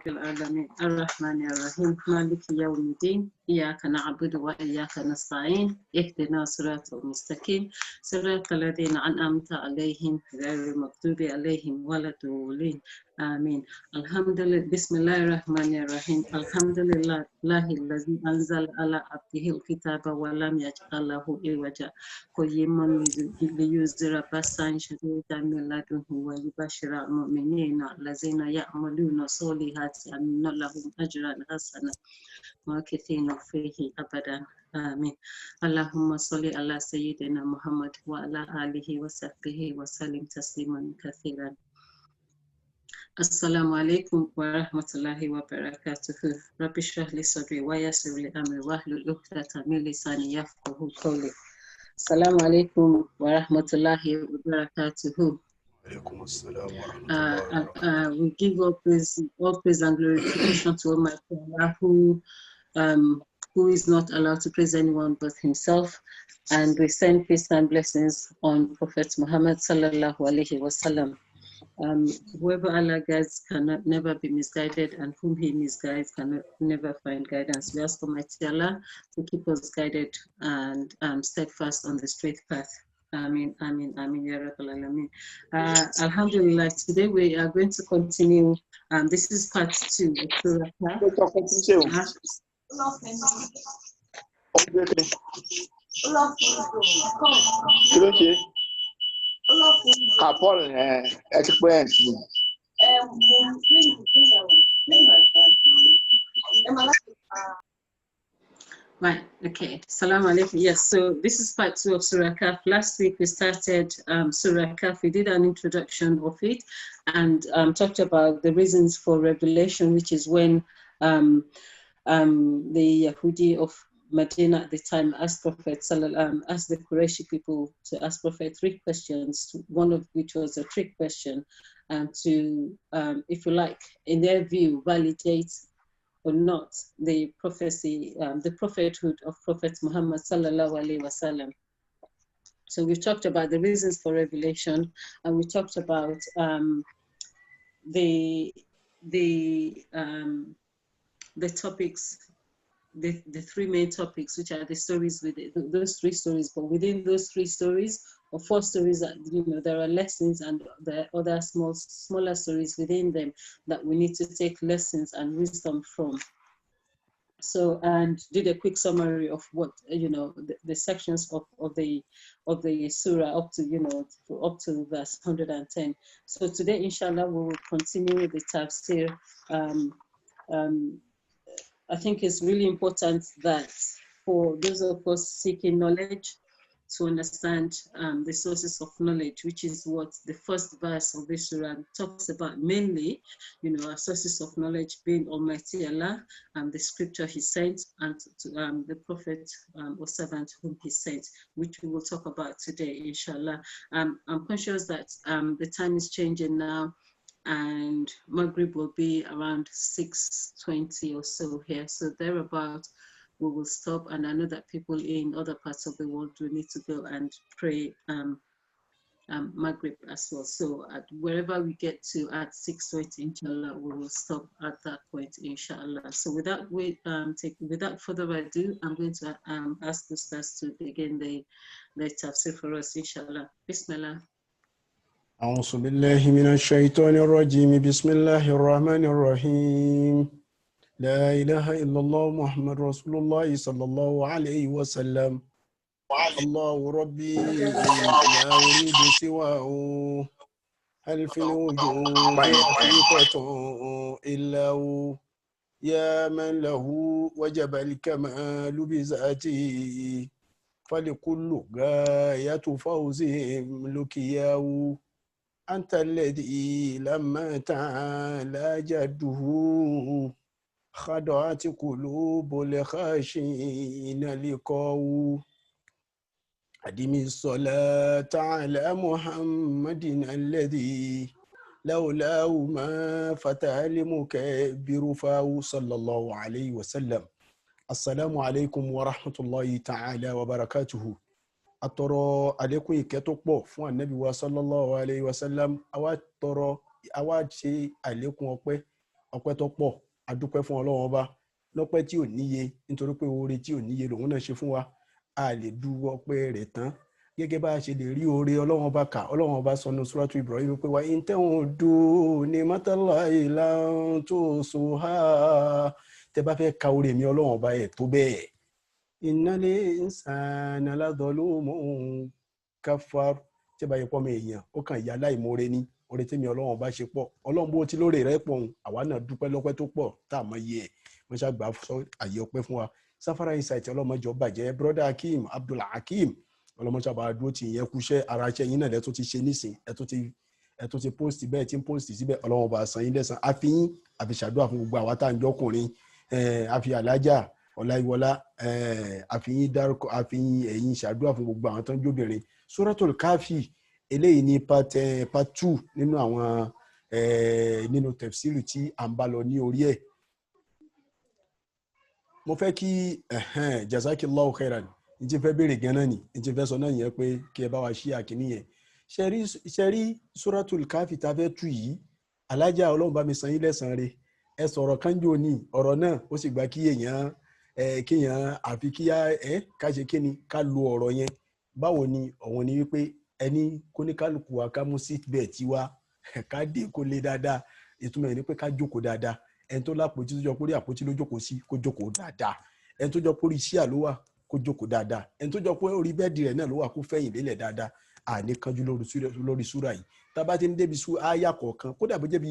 العالمين الرحمن الرحيم مالك يوم الدين إياك نعبد وإياك نستعين اهدنا صراط المستقيم صراط الذين أنعمت عليهم غير المغضوب عليهم ولا الضالين آمين. الحمد لله بسم الله الرحمن الرحيم الحمد لله الذي أنزل على عبده الكتاب ولم يجعل له عوجا قيما لينذر بأسا شديدا من لدنه ويبشر المؤمنين الذين يعملون الصالحات أن لهم أجرا حسنا ماكثين فيه أبدا آمين. اللهم صل على سيدنا محمد وعلى آله وصحبه وسلم تسليما كثيرا. السلام عليكم ورحمة الله وبركاته. رب اشرح لي صدري ويسر لي أمري واحلل عقدة من لساني يفقهوا قولي. السلام عليكم ورحمة الله وبركاته. We give all praise and glorification to Almighty Allah who is not allowed to praise anyone but himself, and we send peace and blessings on Prophet Muhammad sallallahu alaihi wasallam. Whoever Allah guides cannot never be misguided, and whom he misguides cannot never find guidance. We ask Almighty Allah to keep us guided and steadfast on the straight path. Amin, amin, amin, ya Rabbal Alameen. Alhamdulillah, today we are going to continue. This is part 2 of Surah Kahf. Right, okay. Assalamu alaikum. Yes, so this is part 2 of Surah Kahf. Last week we started Surah Kahf. We did an introduction of it and talked about the reasons for revelation, which is when the Yahudi of Medina at the time asked Prophet asked the Qurayshi people to ask Prophet 3 questions, one of which was a trick question, to, if you like, in their view, validate or not the prophecy, the prophethood of Prophet Muhammad sallallahu alaihi wasallam. So we talked about the reasons for revelation, and we talked about the topics, the 3 main topics, which are the stories with those 3 stories. But within those 3 stories, or 4 stories, that there are lessons, and there are other smaller stories within them that we need to take lessons and wisdom from. So, and did a quick summary of what the sections of the surah up to verse 110. So today, inshallah, we will continue with the tafsir. I think it's really important that for those of us seeking knowledge, to understand the sources of knowledge, which is what the first verse of this surah talks about mainly, our sources of knowledge being Almighty Allah, the scripture he sent, and the prophet or servant whom he sent, which we will talk about today, inshallah. I'm conscious that the time is changing now, and Maghrib will be around 6:20 or so here, so thereabout we will stop. And I know that people in other parts of the world will need to go and pray Maghrib as well. So wherever we get to at 6:20, inshallah, we will stop at that point, inshallah. So without further ado, I'm going to ask the stars to begin the tafsir for us, inshallah. Bismillah. أعوذ بالله من الشيطان الرجيم بسم الله الرحمن الرحيم لا إله إلا الله محمد رسول الله صلى الله عليه وسلم الله ربي لا أريد سواه هل في الوجود حقيقة إلا هو يا من له وجب الكمال بذاته فلكل غاية فوزهم لكياه أنت الذي لما تعالى جده خضعت قلوب الخاشعين لقاه أدم الصلاة على محمد الذي لولاه ما فتح المكبر فاه صلى الله عليه وسلم. السلام عليكم ورحمة الله تعالى وبركاته. Atọrọ àlékún ìkẹ́ tó pọ̀ fún Ànábì wa sallallahu alayhi wa sallam. Àwa ṣe àlékún ọpẹ́ ọpẹ́ tó pọ̀ adúpẹ́ fún Ọlọ́run ọba lọ́pẹ́ tí ò níye nítorí pé oore tí ò níye lòun náà ṣe fún wa a lè du ọpẹ́ rẹ̀ tán gẹ́gẹ́ bá a ṣe lè rí oore Ọlọ́run ọba kà Ọlọ́run ọba sọ ní Suratu Ibrahim pé wa in ta'uddu ni'matallahi lan tuhsuha tẹ́ bá fẹ́ ka oore mi Ọlọ́run ọba ẹ̀ tó bẹ́ẹ̀ innal insana ladhalumun kafar tẹ́ bá yẹ pọ́ mi èèyàn ó kàn yà láìmoore ní oore tẹ́mi Ọlọ́run ọba ṣe pọ̀ Ọlọ́run bó ti lóore rẹ̀ pọ̀ àwa náà dúpẹ́ lọ́pẹ́ tó pọ̀ tá a mọ iye ẹ̀ wọ́n ṣàgbà sọ àyè ọpẹ́ fún wa Safara Insight ọlọ́mọjọ bàjẹ́ broda Hakeem Abdul Hakeem ọlọ́mọṣà bá dúró tì yẹn kúṣẹ́ ara iṣẹ́ yín náà lẹ́tọ́ ti ṣe nísìn ẹ̀tọ́ ti post bẹ́ẹ̀ tí ń post síbẹ̀ Ọlọ́run bá san yín lẹ́san àfihàn àfìṣàdúrà fún gbogbo àwa tá à ń jọkùnrin àfi alájà ọláyíwọlá àfihàn dárúkọ àfihàn ẹ̀yìn ṣàdúrà fún gbogbo àwọn tó ń jóbìnrin Suratul Kafi eléyìí ní part 2 nínú àwọn nínú tafsiri tí à ń bá lọ ní orí ẹ̀ mo fẹ́ kí jazakillahu khairan ní ti fẹ́ béèrè gan-an ní ti fẹ́ sọ náà yẹn pé kí ẹ bá wa ṣí àkíní yẹn ṣe rí Suratul Kafi tá a fẹ́ tú yìí alájà Ọlọ́run bá mi san yín lẹ́san rẹ̀ ẹ sọ̀rọ̀ kánjò ní ọ̀rọ̀ náà ó sì gba kí èèyàn àfi kí ká ṣe kí ni ká lo ọ̀rọ̀ yẹn báwo ni ọ̀wọ́n ni wípé ẹni kóníkálukú wa ká mú seat belt wa ká dé kó lé dáadáa ìtumọ̀ ẹ̀ ni pé ká jókòó dáadáa ẹni tó lápòtí tó jọ pórí àpótí ló jókòó sí kó jókòó dáadáa ẹni tó jọ pórí ṣíà ló wà kó jókòó dáadáa ẹni tó jọ pé orí bẹ́ẹ̀dì rẹ̀ náà ló wà kó fẹ̀yìn lélẹ̀ dáadáa àní kanjú lórí súra yìí tá a bá ti ń débi sú àyà kọ̀ọ̀kan kódà bó jẹ́ bí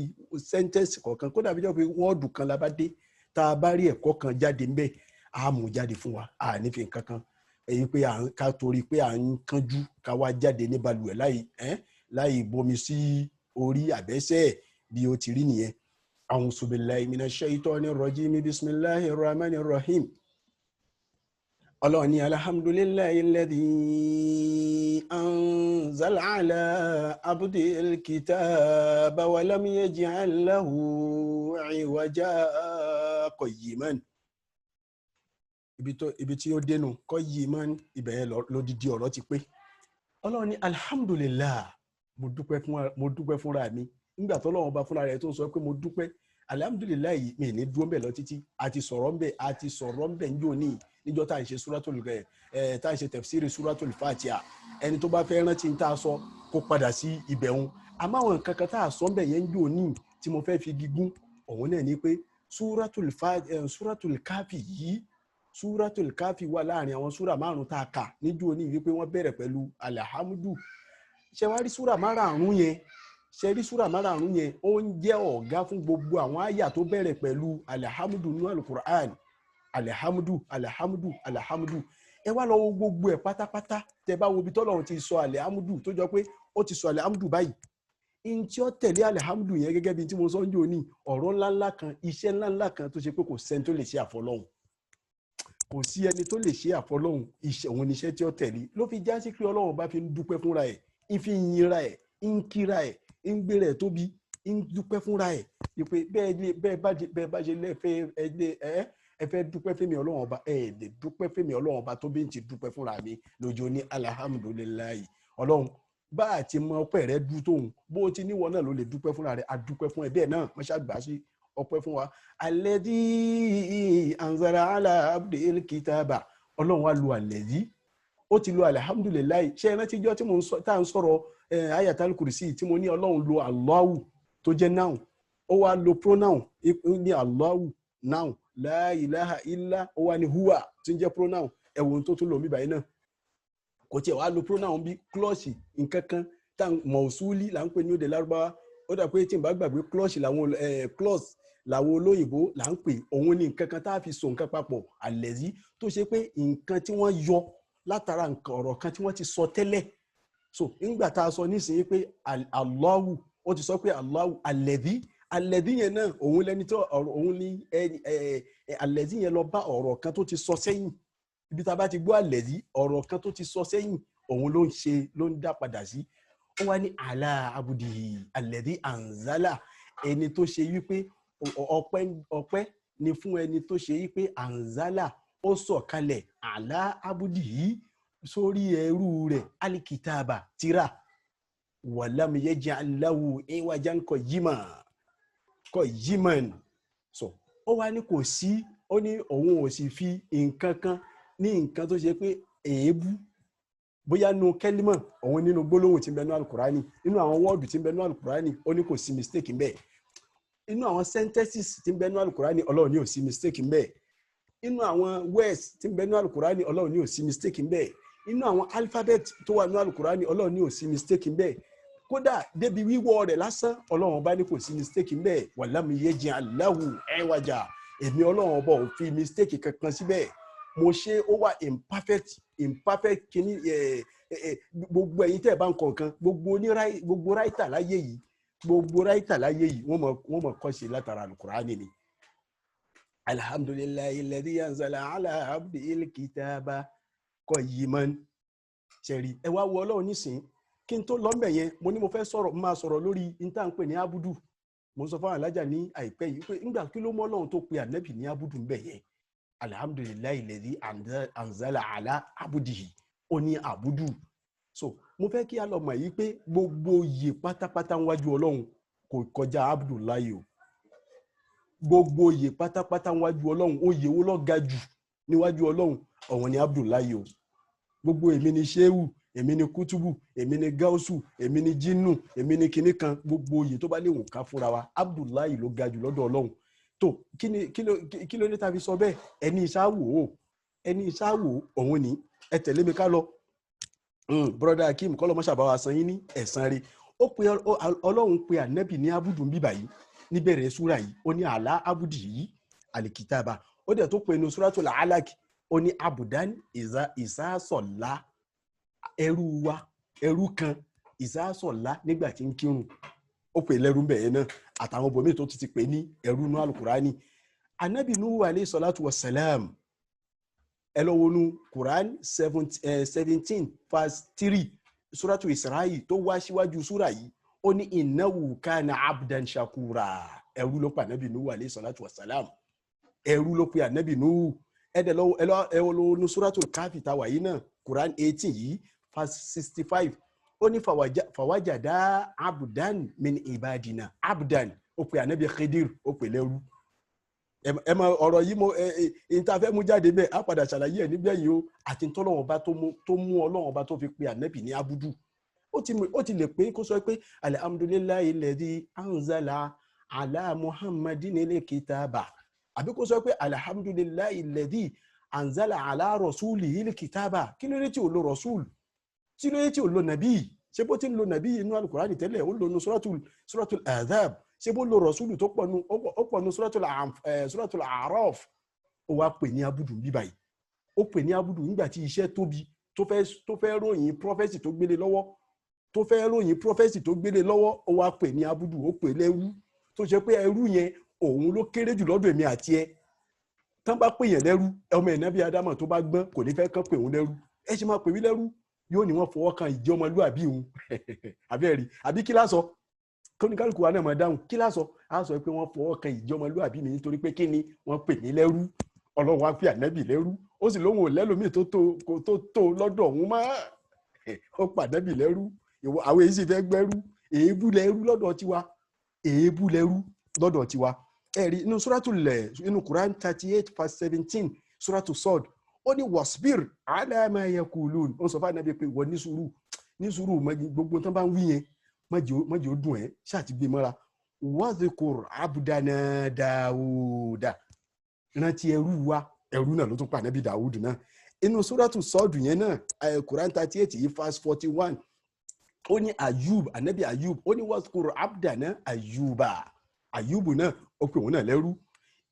sẹ́ńtẹ́ǹsì kọ̀ọ̀kan kódà bó jẹ́ bí wọ́ọ̀dù kan la bá dé tá a bá rí ẹ̀kọ́ kan jáde ńbẹ̀ á mú jáde fún wa àní fi nǹkan kan èyí pé ká torí pé à ń kanjú ká wá jáde ní balùwẹ̀ láì bomi sí orí àbẹ́sẹ̀ bí ó ti rí nìyẹn. أعوذ بالله من الشيطان الرجيم بسم الله الرحمن الرحيم الله الحمد لله الذي أنزل على عبده الكتاب ولم يجعل له عوجا قيما ibi tí ó dénú qayyiman ibẹ̀ yẹn lódìdí ọ̀rọ̀ ti pé Ọlọ́run ní alhamdulillah mo dúpẹ́ fúnra mi nígbà tó lọ́wọ́ bá fúnra rẹ̀ tó sọ pé mo dúpẹ́ alhamdulilayi mi ní dúró mbẹ̀ lọ títí àti sọ̀rọ̀ mbẹ̀ níjọ́ tá à ń ṣe suratul tá à ń ṣe tafsiri suratul Fatiha ẹni tó bá fẹ́ rántí tá a sọ kó padà sí ibẹ̀ òun àmọ́ àwọn nǹkan kan tá a sọ mbẹ̀ yẹn ń jò ní tí mo fẹ́ fi gígùn òun náà ni pé suratul Kafi yìí Suratul Kafi wà láàrin àwọn súrà márùn tá a kà níjọ́ ní wípé wọ́n bẹ̀rẹ̀ pẹ̀lú alhamdu ṣe wá rí súrà márùn yẹn ó ń jẹ́ ọ̀gá fún gbogbo àwọn àyà tó bẹ̀rẹ̀ pẹ̀lú alhamdu nínú alukur'an alhamdu ẹ wá lọ wo gbogbo ẹ̀ pátápátá tẹ bá wo ibi tọ́lọ́run ti sọ alhamdu tó jọ pé ó ti sọ alhamdu báyìí in tí ó tẹ̀lé alhamdu yẹn gẹ́gẹ́ bí tí mo sọ ń jò ní ọ̀rọ̀ ńláńlá kan iṣẹ́ ńláńlá kan tó ṣe pé kò sẹ́ni tó lè ṣe àfọlọ́hun kò sí ẹni tó lè ṣe àfọlọ́hun òun níṣẹ́ tí ó tẹ̀lé ló fi já sí pé Ọlọ́run bá fi ń dúpẹ́ fúnra ẹ̀ ìfi yinra ẹ̀ ń kíra ẹ̀ ń gbéra ẹ̀ tóbi ń dúpẹ́ fúnra ẹ̀ ìpè bẹ́ẹ̀ bá ṣe lẹ́fẹ̀ẹ́ ẹ fẹ́ dúpẹ́ fẹ́mi Ọlọ́run ọba ẹ lè dúpẹ́ fẹ́mi Ọlọ́run ọba tó bí ń ti dúpẹ́ fúnra mi lójú ní alhamdulilayi Ọlọ́run bá a ti mọ ọpẹ́ rẹ dú tóun bó ti níwọ náà ló lè dúpẹ́ fúnra rẹ adúpẹ́ fún ẹ bẹ́ẹ̀ náà wọ́n ṣàgbà sí ọpẹ́ fún wa alladhi anzala ala abdil kitaba Ọlọ́run wa lu alladhi ó ti lu alhamdulilayi ṣe é rántí jọ́ tí mo tá à ń sọ̀rọ̀ ayatul kursi tí mo ní Ọlọ́run lo Allahu tó jẹ́ noun ó wá lo pronoun ní Allahu noun la ilaha illa ó wá ní huwa tí ń jẹ́ pronoun ẹ̀wọ̀n tó tún lò mí báyìí náà kò tiẹ̀ wá lo pronoun bí klọ́ọ̀ṣì nǹkan kan tá mọ̀ọ́súlì là ń pè ní òde lárúbáwá ó dà pé tí n bá gbàgbé klọ́ọ̀ṣì làwọn olóyìnbó là ń pè òun ní nǹkan kan tá a fi so nǹkan papọ̀ àlẹ́zí tó ṣe pé nǹkan tí wọ́n yọ látara nǹkan ọ̀rọ̀ kan tí wọ́n ti sọ tẹ́lẹ̀ so nígbà tá a sọ nísìnyí pé Allahu ó ti sọ pé Allahu alẹ́dí yẹn náà òun lẹni tó òun ní alẹ́dí yẹn lọ bá ọ̀rọ̀ kan tó ti sọ sẹ́yìn ibi tá a bá ti gbọ́ alẹ́dí ọ̀rọ̀ kan tó ti sọ sẹ́yìn òun ló ń dá padà sí ó wá ní àlà abudi alẹ́dí anzala ẹni tó ṣe wípé ọpẹ́ ni fún ẹni tó ṣe wípé anzala ó sọ̀kalẹ̀ àlà abudi yìí sórí ẹrú rẹ̀ alikitaba tírà wàlámù yaj'al lahu iwajan qayyiman ó wá ní kò sí, ó ní òun ò sì fi nǹkan kan ní nǹkan tó ṣe pé èébú bóyá nínú kẹ́límọ̀ òun nínú gbólóhùn tí ń bẹ nínú alukurani nínú àwọn wọ́ọ̀dù tí ń bẹ nínú alukurani ó ní kò sí mistake ń bẹ inú àwọn sentences tí ń bẹ nínú alukurani ọlọ́run ní ò sí mistake ń bẹ inú àwọn words tí ń bẹ nínú alukurani ọlọ́run ní ò sí mistake ń bẹ inú àwọn alphabet tó wà nínú alukurani ọlọ́run ní ò sí mistake ń bẹ kódà débi wíwọ́ rẹ̀ lásán ọlọ́run bá ní kò sí mistake ń bẹ walam yaj'al lahu iwaja èmi ọlọ́run ọba ò fi mistake kankan síbẹ̀ mo ṣe ó wà imperfect kìíní gbogbo ẹ̀yin tẹ́ ẹ̀ bá ń kọ nǹkan gbogbo ráìtà láyé yìí wọ́n mọ̀ kọ́ ṣe látara alukurani ni. alhamdulillahi alladhi anzala ala abdihil kitaba qayyiman ṣẹ̀rí ẹ wá wo ọlọ́run nísìn kí n tó lọ́mọ̀ yẹn mo ní mo fẹ́ máa sọ̀rọ̀ lórí níta ń pè ní abudu mo sọ fún alájà ní àìpẹ́ yìí pé nígbà kí ló mọ́ ọlọ́run tó pe ànábì ní abudu ń bẹ̀ yẹn alhamdulillahi alladhi anzala ala abudihi ó ní abudu. So mo fẹ́ kí a lọ mọ̀ yìí pé gbogbo oyè pátápátá níwájú ọlọ́run kò kọjá abdullahi o gbogbo oyè pátápátá níwájú ọlọ́run oyè wo ló ga jù níwájú ọlọ́run ọ̀wọ́n ni abdullahi o gbogbo èmi ni shehu èmi ni kútùbù èmi ni gáúsù èmi ni jinnu èmi ni kinní kan gbogbo oyè tó bá léwu ká fúnra wa abdullahi ló ga jù lọ́dọ̀ ọlọ́run tó kí ló ní tàbí sọ bẹ́ẹ̀ ẹni ìṣáwò òun ni ẹ tẹ̀lé mi ká lọ broda akim kọlọmọṣà bá wa san yín ní ẹ̀san rẹ̀ ó pe ọlọ́run pe ànábì ní abudu ń bíbà yìí níbẹ̀rẹ̀ súra yìí ó ní àlá abudi yìí alikitaba ó dẹ̀ tó pe ní suratul alaq ó ní abudan ìsásọ̀lá ẹrú kan ìsásọ̀lá nígbà tí ń kírun ó pè lẹ́rú bẹ̀yẹn náà àtàwọn bòmí tó ti pè ní ẹrú nú alukurani ànábì nuhu alayhi salatu wa salam ẹ lọ wọnú Quran 17 verse 3 suratu Isra'i tó wá síwájú súra yìí ó ní innahu kana abdan shakura ẹrú ló pa ànábì Nuhu alayhi salatu wassalam ẹrú ló pe ànábì Nuhu ẹ lọ wọnú suratu Kahfi tá wà yìí náà Quran 18 yìí verse 65 ó ní fawajada abdan min ibadina abdan ó pe ànábì Khidir ó pe lẹ́rú ẹ mọ ọ̀rọ̀ yìí mo ìtafẹ́ mú jáde bẹ́ẹ̀ á padà ṣàlàyé ẹ̀ níbẹ̀ yìí o àti tọ́lọ́wọ́n ọba tó mú ọlọ́wọ́n ọba tó fi pe ànábì ní abudu ó ti lè pé kó sọ pé alhamdulillahi alladhi anzala ala muhammadin al-kitaba àbí kó sọ pé alhamdulillahi alladhi anzala ala rasulihi al-kitaba kí ló dé tí ò lo rasul kí ló dé tí ò lo nàbí ṣé bó ti ń lo nàbí inú alukurani tẹ́lẹ̀ ó lo nu suratul adhab ṣé bó lo rọ̀súlù tó pọ̀nù suratul A'raf ó wá pè ní abudu bíbá yìí ó pè ní abudu nígbà tí iṣẹ́ tóbi tó fẹ́ ròyìn prọfẹ́sì tó gbélé lọ́wọ́ ó wá pè ní abudu ó pè lẹ́rú tó ṣe pé ẹrú yẹn òun ló kéré jù lọ́dọ̀ èmi àti ẹ tán bá pè yẹn lẹ́rú ọmọ ìnábí adámọ̀ tó bá gbọ́n kò ní fẹ́ kán pè òun lẹ́rú ẹ ṣe máa pè mí lẹ́rú yóò ní wọ́n fọwọ́ kan ìjẹ́ ọmọlúwàbí òun àbẹ́ẹ̀rí àbí kí lásọ kóníkálùkù wa náà máa dáhùn kí lásọ á sọ pé wọ́n fọwọ́ kan ìjẹ́ ọmọlúwàbí mi nítorí pé kí ni wọ́n pè mí lẹ́rú ọlọ́run wá fi ànábì lẹ́rú ó sì lóhùn lẹ́lòmíì tó lọ́dọ̀ òun má ó pa ànábì lẹ́rú àwọn èyí sì fẹ́ gbẹ́rú èébú lẹ́rú lọ́dọ̀ tiwa ẹ̀rí inú Quran 38 verse 17 suratu Sod ó ní wasbir ala ma yakulun ó sọ fún ànábì pé wọ́n ní sùúrù gbogbo tán bá ń wí yẹn mọ́jì ó dùn ẹ́ ṣáàtì gbé mọ́ra wadhkur abdana Dawuda rántí ẹrú náà ló tún pa ànábì Dawud náà inú suratu Sod yẹn náà Quran 38 yìí verse 41 ó ní ànábì Ayub ó ní wadhkur abdana Ayuba náà ó pè wọ́n náà lẹ́rú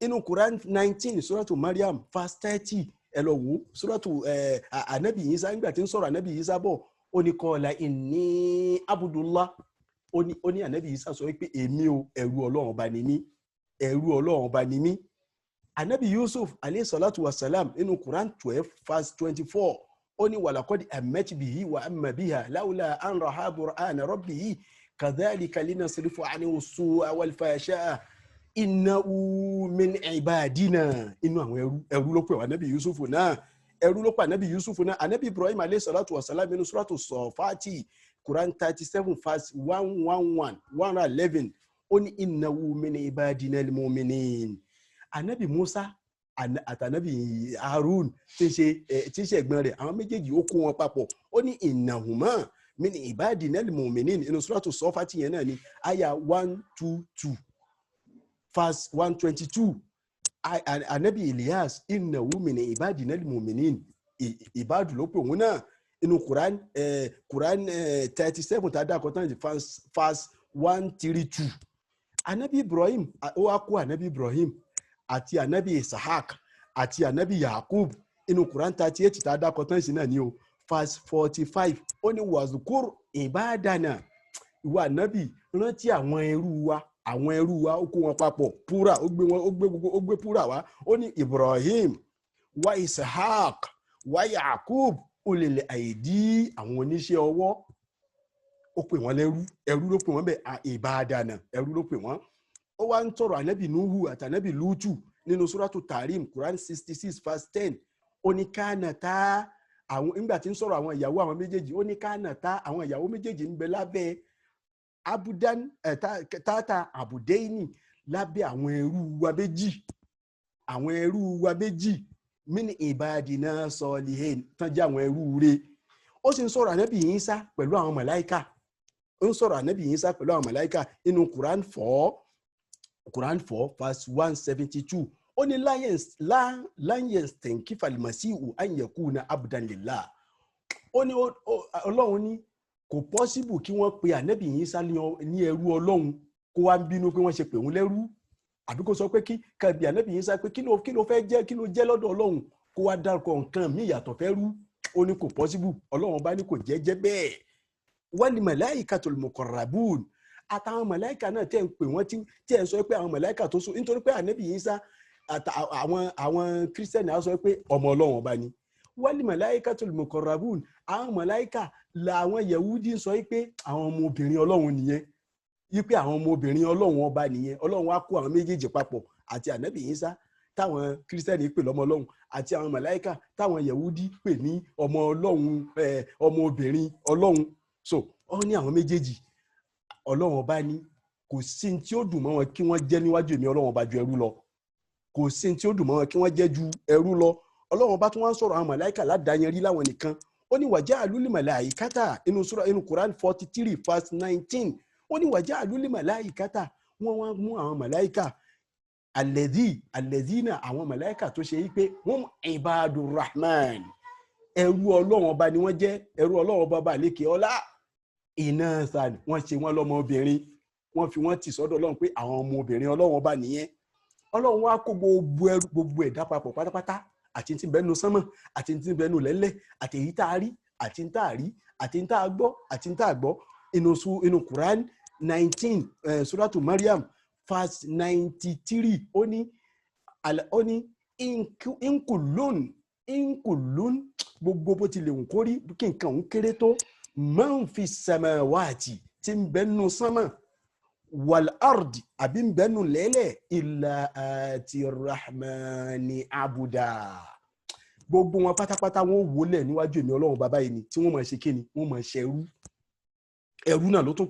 inú Quran 19 suratu Maryam verse 30 ẹ lọ wò suratu ànábì Isa nígbà tí ń sọ̀rọ̀ ànábì Isa bọ̀ ó ní kọ́ọ̀lá inni abudullah ó ní ànábì Isa sọ pé èmi o ẹrú ọlọ́run ọba ni mí ànábì Yusuf alayhi salatu wassalam inú Quran 12 verse 24 ó ní walaqad ammat bihi wa amma biha lawla an ra'a burhana rabbihi kadhalika linasrifa anhu as-su'a wal fahsha'a innahu min ibadina inú àwọn ẹrú ló pè wá ànábì Yusuf náà ẹrú ló pa ànábì Yusuf náà ànábì Ibrahim alayhi salatu wassalam inú suratu Safati Quran 37 verse 111 ó ní innahu min ibadina al-mu'minin anabi Musa àtànábì Harun tí ń ṣe ẹ̀gbọ́n rẹ̀ àwọn méjèèjì ó kó wọn papọ̀ ó ní innahuma min ibadinal mu'minin inú suratu Safati yẹn náà ni aya 122 verse 122 anabi Ilyas innahu min ibadinal mu'minin ìbádùn ló pè òun náà inú Quran 37 tá a dá àkọ́tán verse 132 anabi Ibrahim ó wá kó anabi Ibrahim àti anabi Isahak àti anabi Yakub inú Quran 38 tá a dá àkọ́tán sí náà ni o verse 45 ó ní wàzùkúr ìbádànà ìwà anabi rántí àwọn ẹrú wa ó kó wọn papọ̀ púrà ó gbé púrà wá ó ní Ibrahim wa Isahak wa Yakub ulil aidi àwọn oníṣẹ́ ọwọ́ ó pè wọ́n ẹrú ló pè wọ́n bẹ́ẹ̀ ìbádànà ẹrú ló pè wọ́n ó wá ń tọrọ ànábì Nuhu àtànábì Lutu nínú suratu Tarim Quran 66 verse 10 ó ní kánàtà àwọn nígbà tí ń sọ̀rọ̀ àwọn ìyàwó àwọn méjèèjì ó ní kánàtà àwọn ìyàwó méjèèjì ń bẹ lábẹ́ abudan tata abudaini lábẹ́ àwọn ẹrú wa méjì min ibadina solihin tán jẹ́ àwọn ẹrú rẹ̀ ó sì ń sọ̀rọ̀ ànábì Ìsá pẹ̀lú àwọn màláíkà inú Quran 4 verse 172 ó ní láyẹ̀ns tẹ̀ǹkífà masihu an yakuna abdan lillah ó ní ọlọ́run ní kò pọ́síbù kí wọ́n pe ànábì Ìsá ní ẹrú ọlọ́run kó wá ń bínú pé wọ́n ṣe pè wọ́n lẹ́rú àbí kó sọ pé kàbí ànábì Ìsá pé kí ló fẹ́ jẹ́ kí ló jẹ́ lọ́dọ̀ ọlọ́run kó wá dárúkọ nǹkan mí ìyàtọ̀ fẹ́ rú ó ní kò pọ́síbù ọlọ́run bá ní kò jẹ́ bẹ́ẹ̀ wal malaikatul muqarrabun àtàwọn màláìkà náà tẹ́ ń pè wọ́n tí ẹ̀ ń sọ pé àwọn màláìkà tó sún nítorí pé ànábì Ìsá àwọn kírísítẹ́nì á sọ pé ọmọ ọlọ́run ọba ni wal malaikatul muqarrabun àwọn màláìkà làwọn Yẹhudi ń sọ pé àwọn ọmọbìnrin ọlọ́run nìyẹn wípé àwọn ọmọbìnrin ọlọ́run ọba nìyẹn ọlọ́run á kó àwọn méjèèjì papọ̀ àti ànábì Ìsá táwọn kírísítẹ́nì pè lọ́mọ ọlọ́run àti àwọn màláìkà táwọn Yẹhudi pè ní ọmọ ọlọ́run ọmọbìnrin ọlọ́run so ó ní àwọn méjèèjì ọlọ́run ọba ní kò sí tí ó dùn mọ́ wọn kí wọ́n jẹ́ níwájú èmi ọlọ́run ọba ju ẹrú lọ kò sí tí ó dùn mọ́ wọn kí wọ́n jẹ́ ju ẹrú lọ ọlọ́run ọba tí wọ́n ń sọ̀rọ̀ àwọn màláìkà ládàáyẹn rí láwọn nìkan ó ní wàjá àlúlì màláìkátà inú Quran 43 verse 19 ó ní wàjá àlúlì màláìkátà wọ́n wá mú àwọn màláìkà alẹ́dínà àwọn màláìkà tó ṣe yí pé wọ́n ibadur rahman ẹrú ọlọ́run ọba ni wọ́n jẹ́ ẹrú ọlọ́run ọba bá lékè ọlá iná sàn wọ́n ṣe wọ́n lọ́mọ obìnrin wọ́n fi wọ́n tì sọ́dọ̀ ọlọ́run pé àwọn ọmọ obìnrin ọlọ́run ọba nìyẹn ọlọ́run wá kó gbogbo ẹ̀dá papọ̀ pátápátá àti tí ń bẹ nínú sánmọ̀ àti tí ń bẹ nínú lẹ́lẹ̀ àti èyí tá a rí àti tá a rí àti tá a gbọ́ àti tá a gbọ́ inú Quran 19 suratu Maryam verse 93 ó ní inkulun gbogbo bó tilẹ̀ ń kórí kí nǹkan òun kéré tó man fi samawati tí ń bẹ nínú sánmọ̀ wal ardi àbí ń bẹ nínú lẹ́lẹ̀ illa ati rahmani abuda gbogbo wọn pátápátá wọn wólẹ̀ níwájú èmi ọlọ́run bàbá yìí ni tí wọ́n máa ṣe kíni wọ́n máa ṣe ẹrú náà ló tún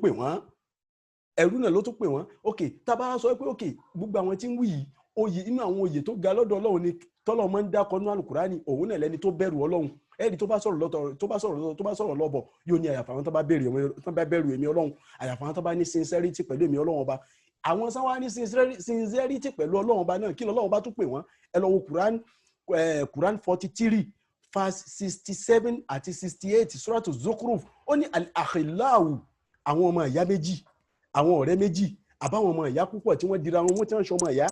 pè wọ́n ok tábà sọ pé ok gbogbo àwọn tí ń wí yìí oyè inú àwọn oyè tó ga lọ́dọ̀ ọlọ́run ni tọ́lọ́ máa ń dákọ̀ nínú Al-Qur'ani òun náà lẹ́ni tó bẹ̀rù ọlọ́run ẹni tó bá sọ̀rọ̀ lọ́bọ̀ yóò ní àyàfà àwọn tó bá bẹ̀rù èmi ọlọ́run àyàfà àwọn tó bá ní sincerity pẹ̀lú èmi ọlọ́run ọba àwọn sáwá ní sincerity pẹ̀lú ọlọ́run ọba náà kí lọ́lọ́run ọba tún pè wọ́n ẹ lọ wo Quran 43 verse 67 àti 68 suratu Zukhruf ó ní al-akhillahu àwọn ọmọ ìyá méjì àwọn ọ̀rẹ́ méjì àbáwọn ọmọ ìyá púpọ̀ tí wọ́n dira wọn tí wọ́n ṣe ọmọ ìyá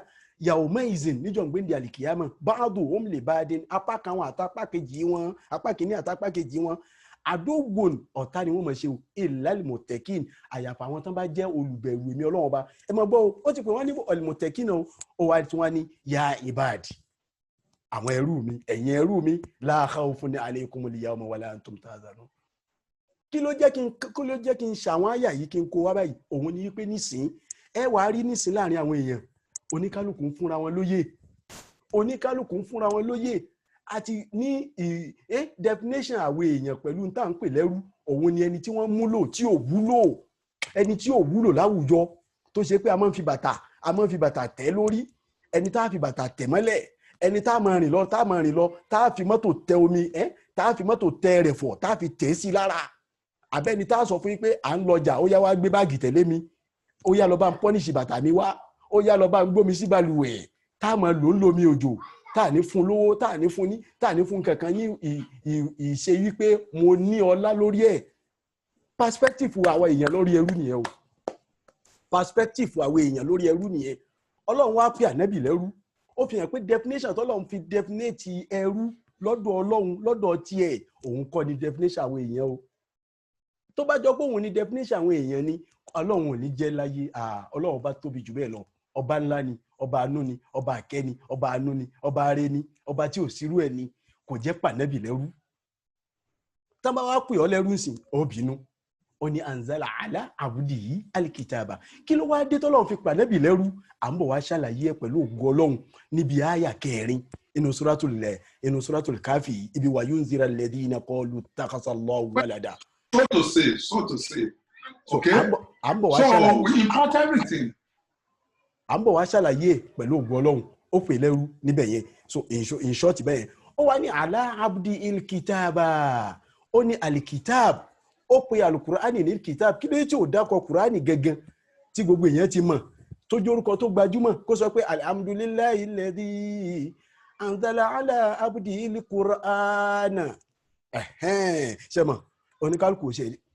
yàwó mẹ́ìzìn níjọ́ gbéǹde àlìkìyàmọ̀ báàdù òun lè bá dé apá kan wọn àtàpá kejì wọn apá kìíní àtàpá kejì wọn àdógbòn ọ̀tá ni wọ́n mọ̀ ṣe ìlàlìmọ̀tẹ́kìn àyàfà àwọn tán bá jẹ́ olùbẹ̀rù èmi ọlọ́run ọba ẹ mọ̀ gbọ́ ó ti pè wọ́n ní ọ̀lìmọ̀tẹ́kìn náà ó wá tí wọ́n ní ya ibadi àwọn ẹrú mi ẹ̀yin ẹrú mi la khawfun alaykumul yawma wala antum tahzanun kí ló jẹ́ kí n ṣàwọn àyà yìí kí n kó wá báyìí òun ni wípé nísìn ẹ wàá rí nísìn láàrin àwọn èèyàn oníkálùkù ń fúnra wọn lóyè àti ní definition àwọn èèyàn pẹ̀lú tá à ń pè lẹ́rú òun ni ẹni tí wọ́n múlò tí ò wúlò láwùjọ tó ṣe pé a máa ń fi bàtà tẹ̀ lórí ẹni tá a fi bàtà tẹ̀ mọ́lẹ̀, ẹni tá a máa rìn lọ tá a fi mọ́tò tẹ omi tá a fi mọ́tò tẹ rẹ̀ fọ̀ tá a fi tẹ̀ sí lára, àbẹ́ni tá a sọ fún yín pé à ń lọjà ó yá wá gbé báàgì tẹ̀lé mi, ó yá lọ bá ń pọ́nìṣì bàtà mi wá, ó yá lọ bá ń gbómi sí balùwẹ̀, tá a máa lò ń lomi òjò, tá a ní fún lówó, tá a ní fún kankan ní ìṣe wípé mo ní ọlá lórí ẹ̀. Perspective àwọn èèyàn lórí ẹrú nìyẹn o, perspective àwọn èèyàn lórí ẹrú nìyẹn. Ọlọ́run wá pè ànábì lẹ́rú, ó fi hàn pé definition tọ́lọ́run fi definite ẹrú lọ́dọ̀ Ọlọ́run lọ́dọ̀ tiẹ̀ òun kọ́ ni definition àwọn èèyàn o. Tó bá jọ pé òun ni definition àwọn èèyàn ni Ọlọ́run ò ní jẹ́ láyé, Ọlọ́run bá tóbi jù bẹ́ẹ̀ lọ, ọba ńlá ni, ọba àánú ni, ọba àkẹ́ ni, ọba àánú ni, ọba aré ni, ọba tí ò sírú ẹ̀ ni, kò jẹ́ pànábì lẹ́rú. Tá bá wá pè ọ́ lẹ́rú ńsìn ó bínú, ó ní anzala ala abdihi alikitaba. Kí ló wá dé tọ́lọ́run fi pànábì lẹ́rú? À ń bọ̀ wá ṣàlàyé ẹ̀ pẹ̀lú ògo Ọlọ́run níbi àyà 4 inú suratul Kafi, ibi wa yunzira alladhina qalu takhasallahu walada. So to say. Okay. À ń bọ̀ wá so ṣàlàyé. we import everything. À ń bọ̀ wá ṣàlàyé pẹ̀lú ògo Ọlọ́run, ó pè lẹ́rú níbẹ̀ yẹn. So in short bẹ́ẹ̀, ó wá ní ala abdi ilkitaba, ó ní alikitab, ó pe alukurani ní kitab. Kí ló tí ò dákọ̀ kurani gẹ́gẹ́ tí gbogbo èèyàn ti mọ̀ tó jẹ́ orúkọ tó gbajúmọ̀, kó sọ pé alhamdulillahi alladhi anzala ala abdi ilkurana. Ṣé mọ̀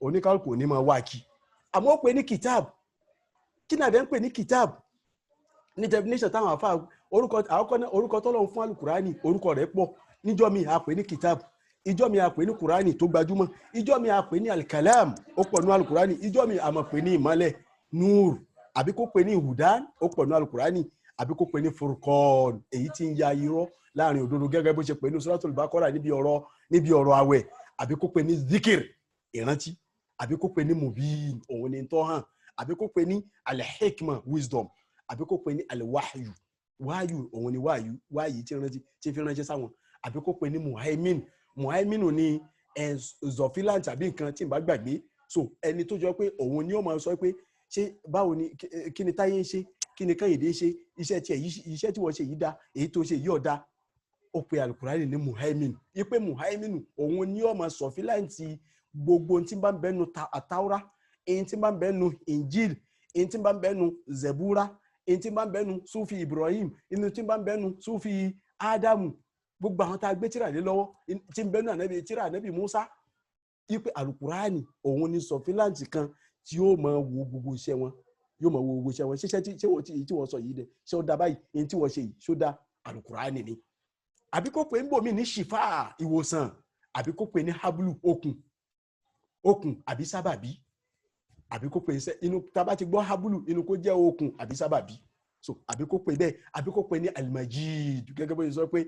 oníkálùkù ní máa wá kí, àmọ́ ó pe ní kitab. Kí náà dẹ́ ń pè ní kitab ní definition táwọn àfáà orúkọ tọ́lọ́run fún alukurani orúkọ rẹ̀ pọ̀. Níjọ́ mi a pè ní kitab, ìjọ́ mi a pè ní kurani tó gbajúmọ̀, ìjọ́ mi a pè ní alkalam, ó pọ̀ ní alukurani, ìjọ́ mi a mọ̀ pè ní ìmọ́lẹ̀ nur, àbí kó pè ní hudan, ó pọ̀ ní alukurani, àbí kó pè ní furqan, èyí tí ń ya irọ́ láàrin òdodo, gẹ́gẹ́ bó ṣe pè ní suratul Baqara níbi ọ̀rọ̀ àwẹ̀, àbí kó pè ní zikir, ìrántí, àbí kó pè ní mubin, òun ni tó hàn, àbí kó pè ní alhikma, wisdom, àbí kó pè ní alwahyu, wáyù, òun ni wáyì tí fi ránṣẹ́ sáwọn, àbí kó pè ní muhaimin ní zofilant àbí nǹkan tí n bá gbàgbé. So ẹni tó jọ pé òun ni ó máa sọ pé ṣé báwo ni kí ni Táyé ń ṣe, kí ni Kẹ́hìndé ń ṣe, iṣẹ́ tí wọ́n ṣe yìí dá, èyí tó ṣe yìí ọ̀dá. Ó pe alukurani ní muhaimin, ipe muhaimin òun ni ó máa zofilant gbogbo tí bá ń bẹnu àtàwọ́rá, èyí tí bá ń bẹnu injil, èyí tí bá ń bẹnu zebura, èyí tí bá ń bẹnu sufi Ibrahim, èyí tí bá ń bẹnu sufi Ádámù, gbogbo àwọn tá a gbé tírà lé lọ́wọ́ tí ń bẹnu tírà ànábì Musa. Ipe alukurani òun ni sọfíláǹtì kan tí yóò máa wo gbogbo iṣẹ́ wọn, ṣiṣẹ́ tí wọ́n sọ yìí dẹ̀ ṣé ó dá báyìí, èyí tí wọ́n ṣe yìí ṣó dá, alukurani ni. Àbí kó pè ń bò mí ní shifa, ìwòsàn, àbí kó pè ní hablu, okùn àbí sábàbí, àbí kó pè ní inú tá bá ti gbọ́ hablu inú kó jẹ́ okùn àbí sábàbí. So àbí kó pè bẹ́ẹ̀, àbí kó pè ní al-majid, gẹ́gẹ́ bó ṣe sọ pé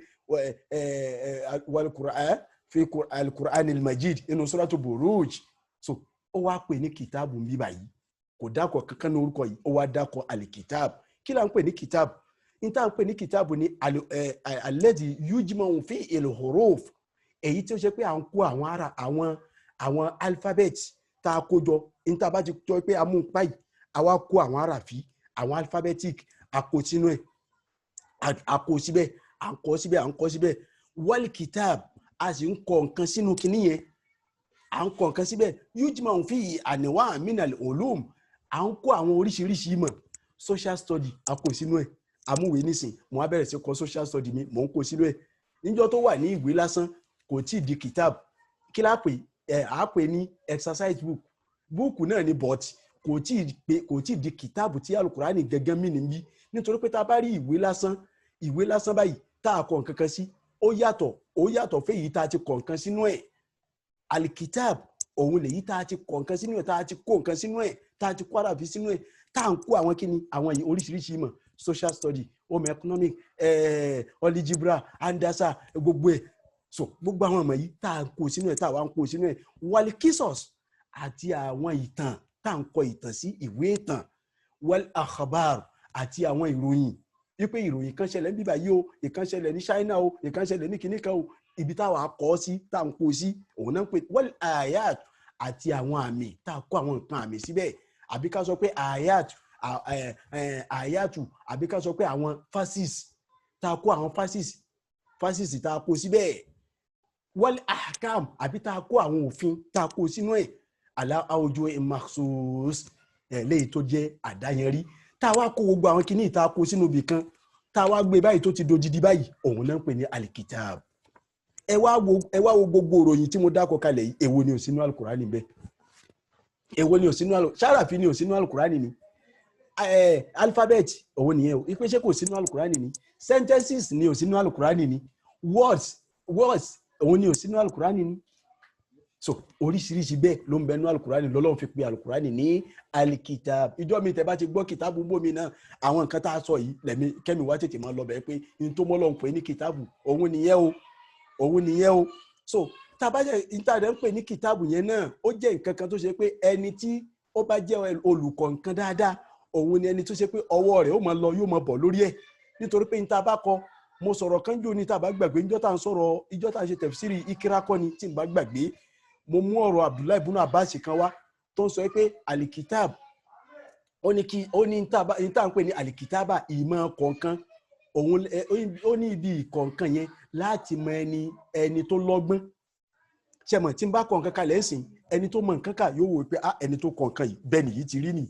wal Qur'an fi al-Qur'an al-majid inú suratu Buruj. So ó wá pè ní kitabu bí báyìí, kò dákọ̀ kankan ní orúkọ yìí, ó wá dákọ̀ al-kitab. Kí là ń pè ní kitab? Ní tá ń pè ní kitabu ní alladhi yujma'u fi al-huruf, èyí tí ó ṣe pé à ń kó àwọn alphabet tá a kó jọ. Ní tá bá ti jọ pé a mú báyìí, a wá kó àwọn àràfí, àwọn alphabetic, àkó sínú ẹ̀, àkó síbẹ̀, à ń kọ́ síbẹ̀, wal kitab, a sì ń kọ nǹkan sínú kinní yẹn, à ń kọ nǹkan síbẹ̀, yujma'u fi anwa' minal ulum, à ń kó àwọn oríṣiríṣi ìmọ̀, social study àkó sínú ẹ̀, àmúwèé nísìn mo á bẹ̀rẹ̀ sí kọ social study mi, mò ń kó sínú ẹ̀. Níjọ́ tó wà ní ìwé lásán kò tí ì di kitab, kí la pè á pè ní exercise book náà ni, but kò tí ì di kitabu tí alukurani gẹ́gẹ́ mí ní bí, nítorí pé tá a bá rí ìwé lásán báyìí tá a kọ nǹkan kan sí, ó yàtọ̀ fẹ́ yìí tá a ti kọ nǹkan sínú ẹ̀. Alikitab òun lèyí tá a ti kọ nǹkan sínú ẹ̀, tá a ti kó nǹkan sínú ẹ̀, tá a ti kó àràfí sínú ẹ̀, tá a ń kó àwọn kíni àwọn oríṣiríṣi ìmọ̀, social study, home economic, algebra, handasa, gbogbo ẹ̀. So gbogbo àwọn ọmọ yìí tá a kó sínú ẹ̀, tá a wá ń kó sínú ẹ̀, wal qisas, àti àwọn ìtàn tá ń kọ ìtàn sí, ìwé ìtàn, wal akhbar, àti àwọn ìròyìn, wípé ìròyìn kan ṣẹlẹ̀ níbí báyìí o, ìkan ṣẹlẹ̀ ní China o, ìkan ṣẹlẹ̀ ní kinní kan o, ibi táwa kọ sí, tá ń kó sí, òun náà ń pè wal ayat, àti àwọn àmì, tá a kó àwọn nǹkan àmì síbẹ̀, àbí ká sọ pé ayat àyàtù àbí ká sọ pé àwọn fasis tá a kó àwọn fasis tá a kó síbẹ̀ wal ahkam àbí tá a kó àwọn òfin tá a kó sínú ẹ̀ ala awjuh makhsus léyìí tó jẹ́ àdáyanrí tá a wá kó gbogbo àwọn kinní tá a kó sínú ibì kan tá a wá gbé báyìí tó ti dodidi báyìí òun náà ń pè ní alikitab. ẹ wá wo gbogbo ìròyìn tí mo dákọ kalẹ̀ yìí èwo ni ò sínú alukurani bẹ́ẹ̀ èwo ni ò sínú ṣárafi ni ò sínú alukurani ni alphabet òun nìyẹn o ìpèsè kò sínú alukurani ni sentences ni ò sínú alukurani ni words òun ni ò sínú alukurani ni so oríṣiríṣi bẹ́ẹ̀ ló ń bẹ nínú alukurani lọ́lọ́run fi pe alukurani ní alikitab. ìjọ mi tẹ́ bá ti gbọ́ kìtàbù bómi náà àwọn nǹkan tá a sọ yìí lẹ́mí kẹ́mi wá tètè máa lọ bẹ́ẹ̀ pé n tó mọ́lọ́run pè ní kìtàbù òun nìyẹn o so tá a bá jẹ́ ìtàdé ń pè ní kìtàbù yẹn náà ó jẹ́ nǹkan kan tó ṣe pé ẹni tí ó bá jẹ́ olùkọ́ nǹkan dáadáa òun ni ẹni tó ṣe pé ọwọ́ rẹ̀ ó máa lọ yóò máa bọ̀ lórí ẹ̀ nítorí pé níta bá kọ mo sọ̀rọ̀ kan jò ní tá a bá gbàgbé ìjọ tá à ń ṣe tẹ̀fsírì ìkírà kọ́ ni tí n bá gbàgbé mo mú ọ̀rọ̀ Abdullahi ibn Abbas kan wá tó ń sọ pé alikitab ó ní tá à ń pè ní alikitaba ìmọ̀ kọ̀ọ̀kan òun ó ní ibi ìkọ̀ọ̀kan yẹn láti mọ ẹni tó lọ́gbọ́n ṣẹmọ̀ tí n bá kọ̀ọ̀kan kalẹ̀ ẹ̀sìn ẹni tó mọ nǹkan kà yóò wò pé ẹni tó kọ̀ọ̀kan yìí bẹ́ẹ̀ nìyí ti rí nì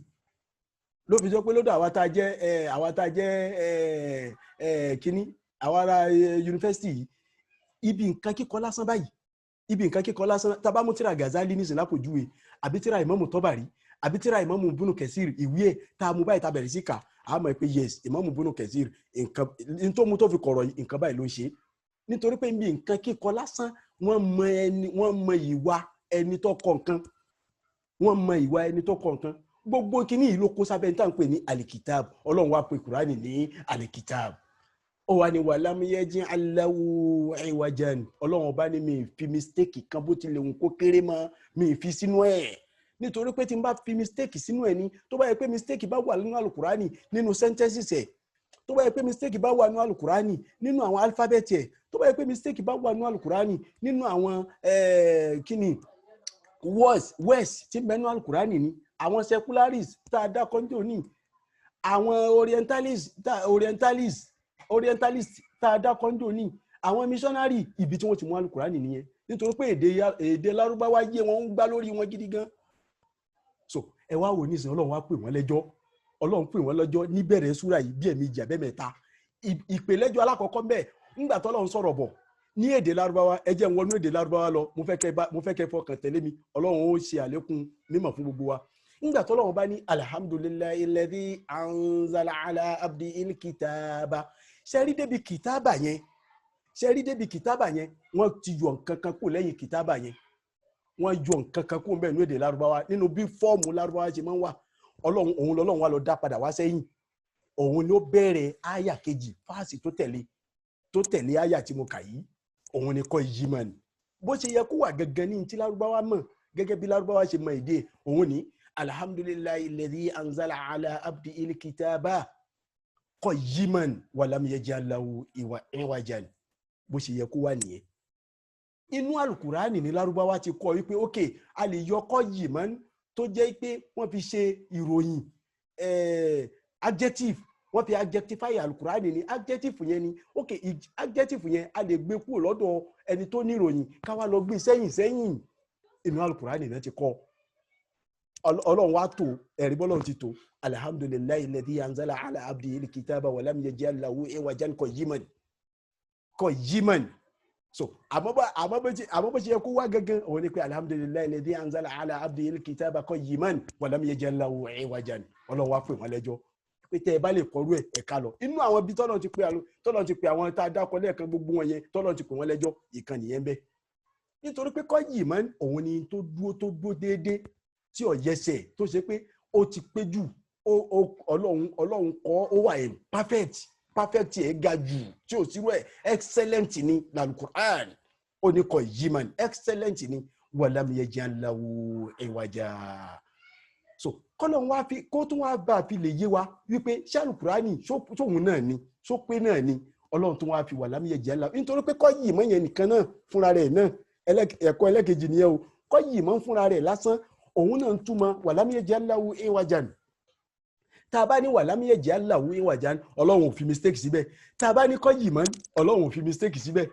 ló fi jọ pé lọ́dọ̀ àwa tá a jẹ́ kínní àwa ará yunifásitì yìí ibi nǹkan kíkọ lásán báyìí tabamu tíra Gazali ní sinapojuwe àbí tíra Imamu Tọ́bàrí àbí tíra Imamu Ibn Kathir ìwé ẹ̀ tá a mú báyìí tá a bẹ̀rẹ̀ sí kà á mọ̀ pé yes Imamu Ibn Kathir nǹkan tó mú tó fi kọ̀rọ̀ nǹkan báyìí ló ń ṣe nítorí pé bí nǹkan kíkọ lásán wọ́n mọ ìwà ẹni tó kọ nǹkan gbogbo kínní yìí ló kó sábẹ́ ní tá à ń pè ní alikitab ọlọ́run wá pe Kùránì ní alikitab ó wà ní wàlámù yẹ́jìn aláwù ẹ̀wàjàn ọlọ́run ọba ní mi fi mistake kan bó tilẹ̀ ń kó kéré mọ́ mi fi sínú ẹ̀ nítorí pé tí n bá fi mistake sínú ẹ̀ ní tó bá yẹ pé mistake bá wà nínú alukurani nínú sentences ẹ̀ tó bá yẹ pé mistake bá wà nínú alukurani nínú àwọn alphabet ẹ̀ tó bá yẹ pé mistake bá wà nínú alukurani nínú àwọn kíni words tí ń bẹ nínú alukurani ni àwọn secularists tá a dá kọ́ńtò ní àwọn orientalist tá a dá kọ́ńdò ní àwọn missionary ibi tí wọ́n ti mú alukurani nìyẹn nítorí pé èdè lárúbáwá yé wọn ń gbá lórí wọn gidi gan so ẹ wá wò nísìnyí ọlọ́run wá pè wọ́n lẹ́jọ́ níbẹ̀rẹ̀ súrà yìí bí ẹ̀mejì àbẹ́mẹ́ta ìpèlẹ́jọ́ alákọ̀ọ́kọ́ bẹ́ẹ̀ ńgbà tọ́lọ́run sọ̀rọ̀ bọ̀ ní èdè lárúbáwá ẹ jẹ́ n wọnú èdè lárúbáwá lọ mo fẹ́ kẹ́ fọkàn tẹ̀lé mi ọlọ́run ó ṣe àlékún mímọ̀ fún gbogbo wa ńgbà tọ́lọ́run bá ní alhamdulillahi alladhi anzala ala abdihil kitaba ṣẹ́rí débi kìtàbà yẹn wọ́n ti yọ nǹkan kan kó lẹ́yìn kìtàbà yẹn wọ́n yọ nǹkan kan kó bẹ́ẹ̀ ní èdè lárúbáwá nínú bí fọ́ọ̀mù lárúbáwá ṣe máa ń wà òun lọ́lọ́run wá lọ dá padà wá sẹ́yìn òun ló bẹ̀rẹ̀ àyà kejì fáàsì tó tẹ̀lé àyà tí mo kà yìí òun ni kọ́ yìí mọ̀ ni bó ṣe yẹ kó wà gangan ní ti lárúbáwá mọ̀ gẹ́gẹ́ bí lárúbáwá ṣe mọ èdè òun ni alhamdulillahi alladhi anzala ala abdihil kitaba qayyiman walam yaj'al lahu iwajan bó ṣe yẹ kó wà nìyẹn inú alukurani ní lárúbáwá ti kọ́ wípé ok a lè yọ qayyiman tó jẹ́ pé wọ́n fi ṣe ìròyìn adjective wọ́n fi adjectify alukurani ní adjective yẹn ni ok adjective yẹn a lè gbé kúrò lọ́dọ̀ ẹni tó ní ìròyìn káwá lọ gbé sẹ́yìn inú alukurani náà ti kọ́ ọlọ́run wá tó ẹ̀rí bọ́lọ́run ti tó alhamdulillahi alladhi anzala ala abdihil kitaba wa lam yaj'al lahu iwajan qayyiman so àmọ́ bó ṣe yẹ kó wá gangan òun ni pé alhamdulillahi alladhi anzala ala abdihil kitaba qayyiman wa lam yaj'al lahu iwajan ọlọ́run wá pè wọ́n lẹ́jọ́ pé tẹ́ ẹ bá lè kọrú ẹ̀ka lọ inú àwọn bí tọ́lọ́run ti pè àwọn tá a dákọ lẹ́ẹ̀kan gbogbo wọn yẹn tọ́lọ́run ti pè wọ́n lẹ́jọ́ ìkànnì yẹn bẹ́ẹ̀ nítorí pé qayyiman òun ni tó dúró déédéé tí ò yẹsẹ̀ tó ṣe pé ó ti pé jù ọlọ́run kọ́ ó wà ẹ̀ perfect ẹ̀ ga jù tí ò sírú ẹ̀ excellent ni l'Al-Qur'an ó ní qayyiman excellent ni walam yaj'al lahu iwaja so kọ́lọ̀ wá fi kó tún wá bá a fi lè yé wa wípé ṣàlùkùránì sóhun náà ni sópé náà ni ọlọ́run tún wá fi walam yaj'al lahu nítorí pé qayyiman yẹn nìkan náà fúnra rẹ̀ náà ẹ̀kọ́ ẹlẹ́kejì nìyẹn o qayyiman fúnra rẹ̀ lásán òun náà ń túmọ̀ walam yaj'al lahu iwajan tá a bá ní wà lámìyẹ̀jẹ̀ aláwo ìwàjà ọlọ́run ò fi mistake síbẹ̀ tá a bá ní kọ́ yìí mọ́ ọlọ́run ò fi mistake síbẹ̀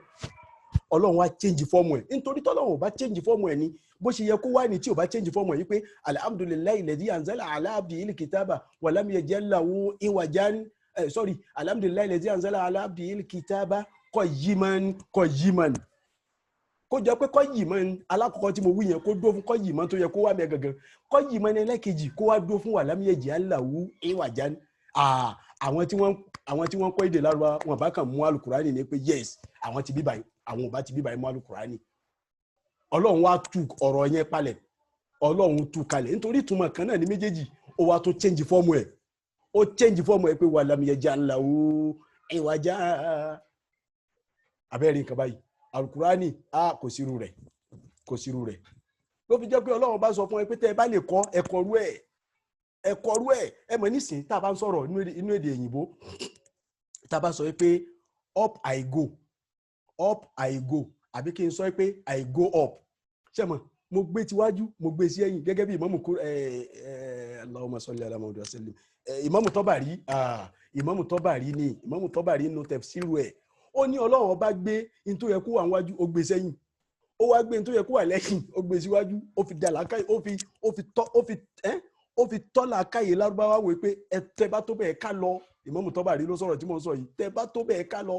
ọlọ́run á change fọ́ọ̀mù ẹ̀ nítorí tọ́lọ́run ò bá change fọ́ọ̀mù ẹ̀ ni bó ṣe yẹ kó wá ní tí ò bá change fọ́ọ̀mù ẹ̀ yìí pé alhamdulillahi alladhi anzala ala abdihil kitaba wa lam yaj'al lahu iwajan alhamdulillahi alladhi anzala ala abdihil kitaba qayyiman kó jẹ́ pé qayyiman alákọ̀ọ́kọ́ tí mo wí yẹn kó dó fún qayyiman tó yẹ kó wá mẹ́ gangan qayyiman ẹlẹ́kejì kó wá dó fún wa lam yaj'al lahu iwajan àwọn tí wọ́n kọ́ èdè Lárúbáwá wọn bá kàn mú alukurani ní pé yes àwọn ti bíbáyìí àwọn ò bá ti bíbáyìí mú alukurani ọlọ́run wá tú ọ̀rọ̀ yẹn palẹ̀ ọlọ́run tú kalẹ̀ nítorí ìtumọ̀ kan náà ní méjèèjì ó wá tó change fọ́ọ̀mù ẹ̀ ó change fọ́ọ̀mù ẹ̀ pé wà lámìyẹjà ńlá o ìwàjà abẹ́rẹ́ nǹkan báyìí alukurani kò sírú rẹ̀ ló fi jẹ́ pé ọlọ́run bá sọ fún ẹ pé tẹ́ ẹ bá lè kọ́ ẹ̀kọ́ rú ẹ̀ ẹ mọ̀ nísìnyí tá a bá ń sọ̀rọ̀ inú èdè òyìnbó tá a bá sọ pé up I go àbí kí n sọ pé I go up ṣé mọ̀ mo gbé tiwájú mo gbé sí ẹ̀yìn gẹ́gẹ́ bí ìmámù Allahumma salli ala Muhammad wa sallim ìmámù Tọ́bàrí ni ìmámù Tọ́bàrí nínú tafsiru ẹ̀ ó ní ọlọ́run ọba gbé in tó yẹ kó wà wájú ó gbé sẹ́yìn ó wá gbé in tó yẹ kó wà lẹ́yìn ó gbé síwájú ó fi dà lákàyè ó fi tọ́lá káyè Lárúbáwá wò pé tẹ́ bá tó bẹ́ẹ̀ ká lọ ìmámù Tọ́bàrí ló sọ̀rọ̀ tí mo ń sọ yìí tẹ́ bá tó bẹ́ẹ̀ ká lọ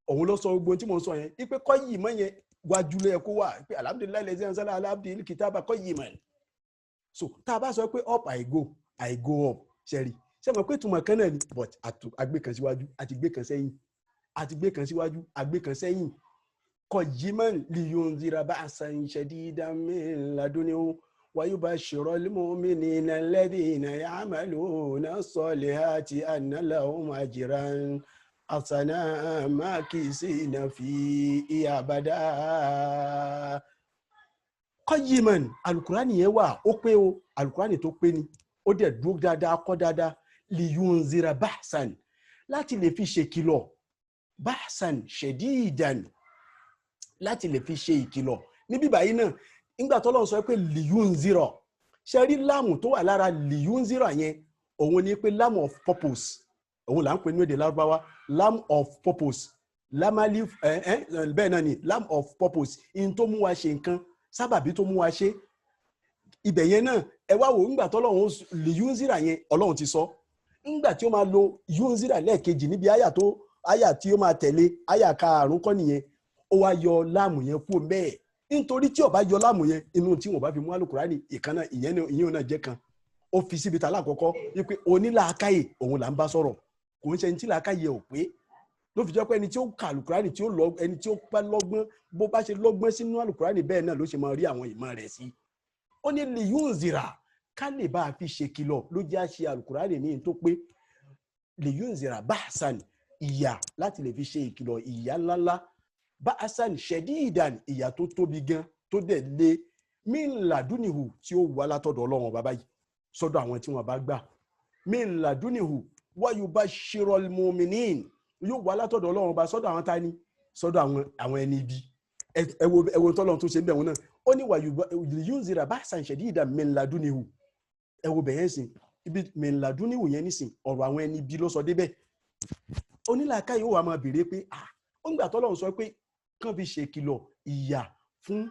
òun ló sọ gbogbo tí mo ń sọ yẹn ipe kọ́ yìí mọ́ yẹn wájú lẹ́yẹ kó wà pé alhamdulillahi allazi anzala ala abdihil kitaba kọ́ yìí mọ́ ẹ̀ so tá a bá sọ pé up I go up ṣẹ́rí ṣe mọ̀ pé ìtumọ̀ kan náà ni but àgbé kan síwájú àti gbé kan sẹ́yìn àti gbé kan síwájú àgbé kan sẹ́yìn kọ́ yìí mọ́ liyunzira ba'san shadidan min ladunhu wa yubashshirul mu'minina alladhina ya'maluna as-salihati anna lahum ajran asana makisina fi abada qayyiman alukurani yẹn wà ó pé o alukurani tó pé ni ó dẹ̀ dúró dáadáa kọ́ dáadáa liyunzira ba'san láti lè fi ṣe kìlọ̀ ba'san shadidan láti lè fi ṣe ìkìlọ̀ níbí báyìí náà nígbà tó lọ́n sọ pé liyunzira ṣe rí láàmù tó wà lára liyunzira yẹn òun ni pé lam of purpose òun là ń pè ní èdè Lárúbáwá lam of purpose lamali bẹ́ẹ̀ náà ni lam of purpose in tó mú wa ṣe nǹkan sábàbí tó mú wa ṣe ibẹ̀ yẹn náà ẹ wá wò ńgbà tọ́lọ́run lè yúnzìrà yẹn ọlọ́run ti sọ ńgbà tí ó máa lo yúnzìrà lẹ́ẹ̀kejì níbi àyà tí ó máa tẹ̀lé àyà karùn-ún kọ́ nìyẹn ó wá yọ láàmù yẹn kúrò bẹ́ẹ̀ nítorí tí ó bá yọ láàmù yẹn inú tí wọ́n bá fi mú àlùkùránì ìkànnà ìyẹn náà jẹ́ kan ó fi síbi tà lákọ̀ọ́kọ́ wípé onílàákàyè òun là ń bá sọ̀rọ̀ kò ń ṣe ní tí làákàyè ò pé ló fi jẹ́ pé ẹni tí ó ka àlùkùránì tí ó lọ ẹni tí ó bá lọ́gbọ́n bó bá ṣe lọ́gbọ́n sínú àlùkùránì bẹ́ẹ̀ náà ló ṣe máa rí àwọn ìmọ̀ rẹ̀ sí. ó ní liyunzira ká lè bá a fi ṣe kìlọ̀ ló jẹ́ àṣẹ àlùkùránì ní tó pé liyunzira ba'san ìyà láti lè fi ṣe ìkìlọ̀ ìyà ńláńlá ba'san shadidan ìyà tó tóbi gan tó dẹ̀ lé min ladunihu tí ó wà látọ̀dọ̀ Ọlọ́run bàbá yìí sọ́dọ̀ àwọn tí wọ́n bá gbà min ladunihu wa yubashshirul mu'minin yóò wà látọ̀dọ̀ Ọlọ́run bá sọ́dọ̀ àwọn tani sọ́dọ̀ àwọn ẹni ibi ẹwọ tọ́lọ́run tó ṣe ń bẹ̀ wọn náà ó ní wà yunzira ba'san shadidan min ladunihu ẹwọ bẹ̀yẹn sìn ibi min ladunihu yẹn nísìn ọ̀rọ̀ àwọn ẹni ibi ló sọ débẹ̀ onílàáká yóò wà máa béèrè pé ó ń gbà tọ́lọ́run sọ pé kán fi ṣe kìlọ̀ ìyà fún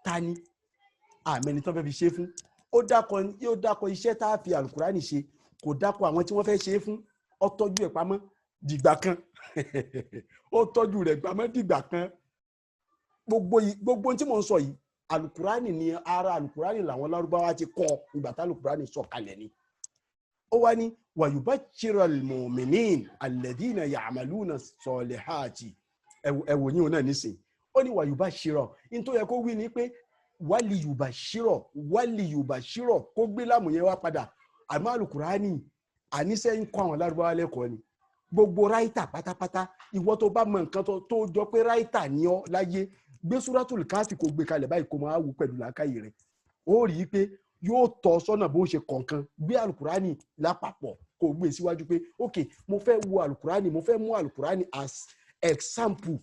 tani àmẹ́ni tán fẹ́ fi ṣe fún yóò dákọ̀ iṣẹ́ tá a fi àlùkùránì ṣe kò dákọ̀ àwọn tí wọ́n fẹ́ ṣe é fún ó tọ́jú ẹ̀ pamọ́ dìgbà kan ó tọ́jú rẹ̀ pamọ́ dìgbà kan gbogbo tí mò ń sọ yìí alukurani ni ara alukurani làwọn Lárúbáwá ti kọ́ ìgbà tá alukurani sọ kalẹ̀ ni ó wá ní wayubashshiral mu'minin alladhina ya'maluna salihati ẹ̀wò yín náà nísìn ó ní wayubashshira in tó yẹ kó wí ni pé waliyubashshira kó gbé láàmù yẹn wá padà àmọ́ alukurani àníṣe ń kọ́ àwọn Lárúbáwá lẹ́kọ̀ọ́ ni gbogbo ráìtà pátápátá ìwọ tó bá mọ nǹkan tó jọ pé ráìtà ni ọ láyé gbé súrátùl káfí kó gbé kalẹ̀ báyìí kó máa wù pẹ̀lú làákàyè rẹ̀ ó rí i pé yóò tọ́ sọ́nà bó ṣe kọ̀ọ̀kan gbé alukurani lápapọ̀ kó gbé síwájú pé ok mo fẹ́ wo alukurani mo fẹ́ mú alukurani as example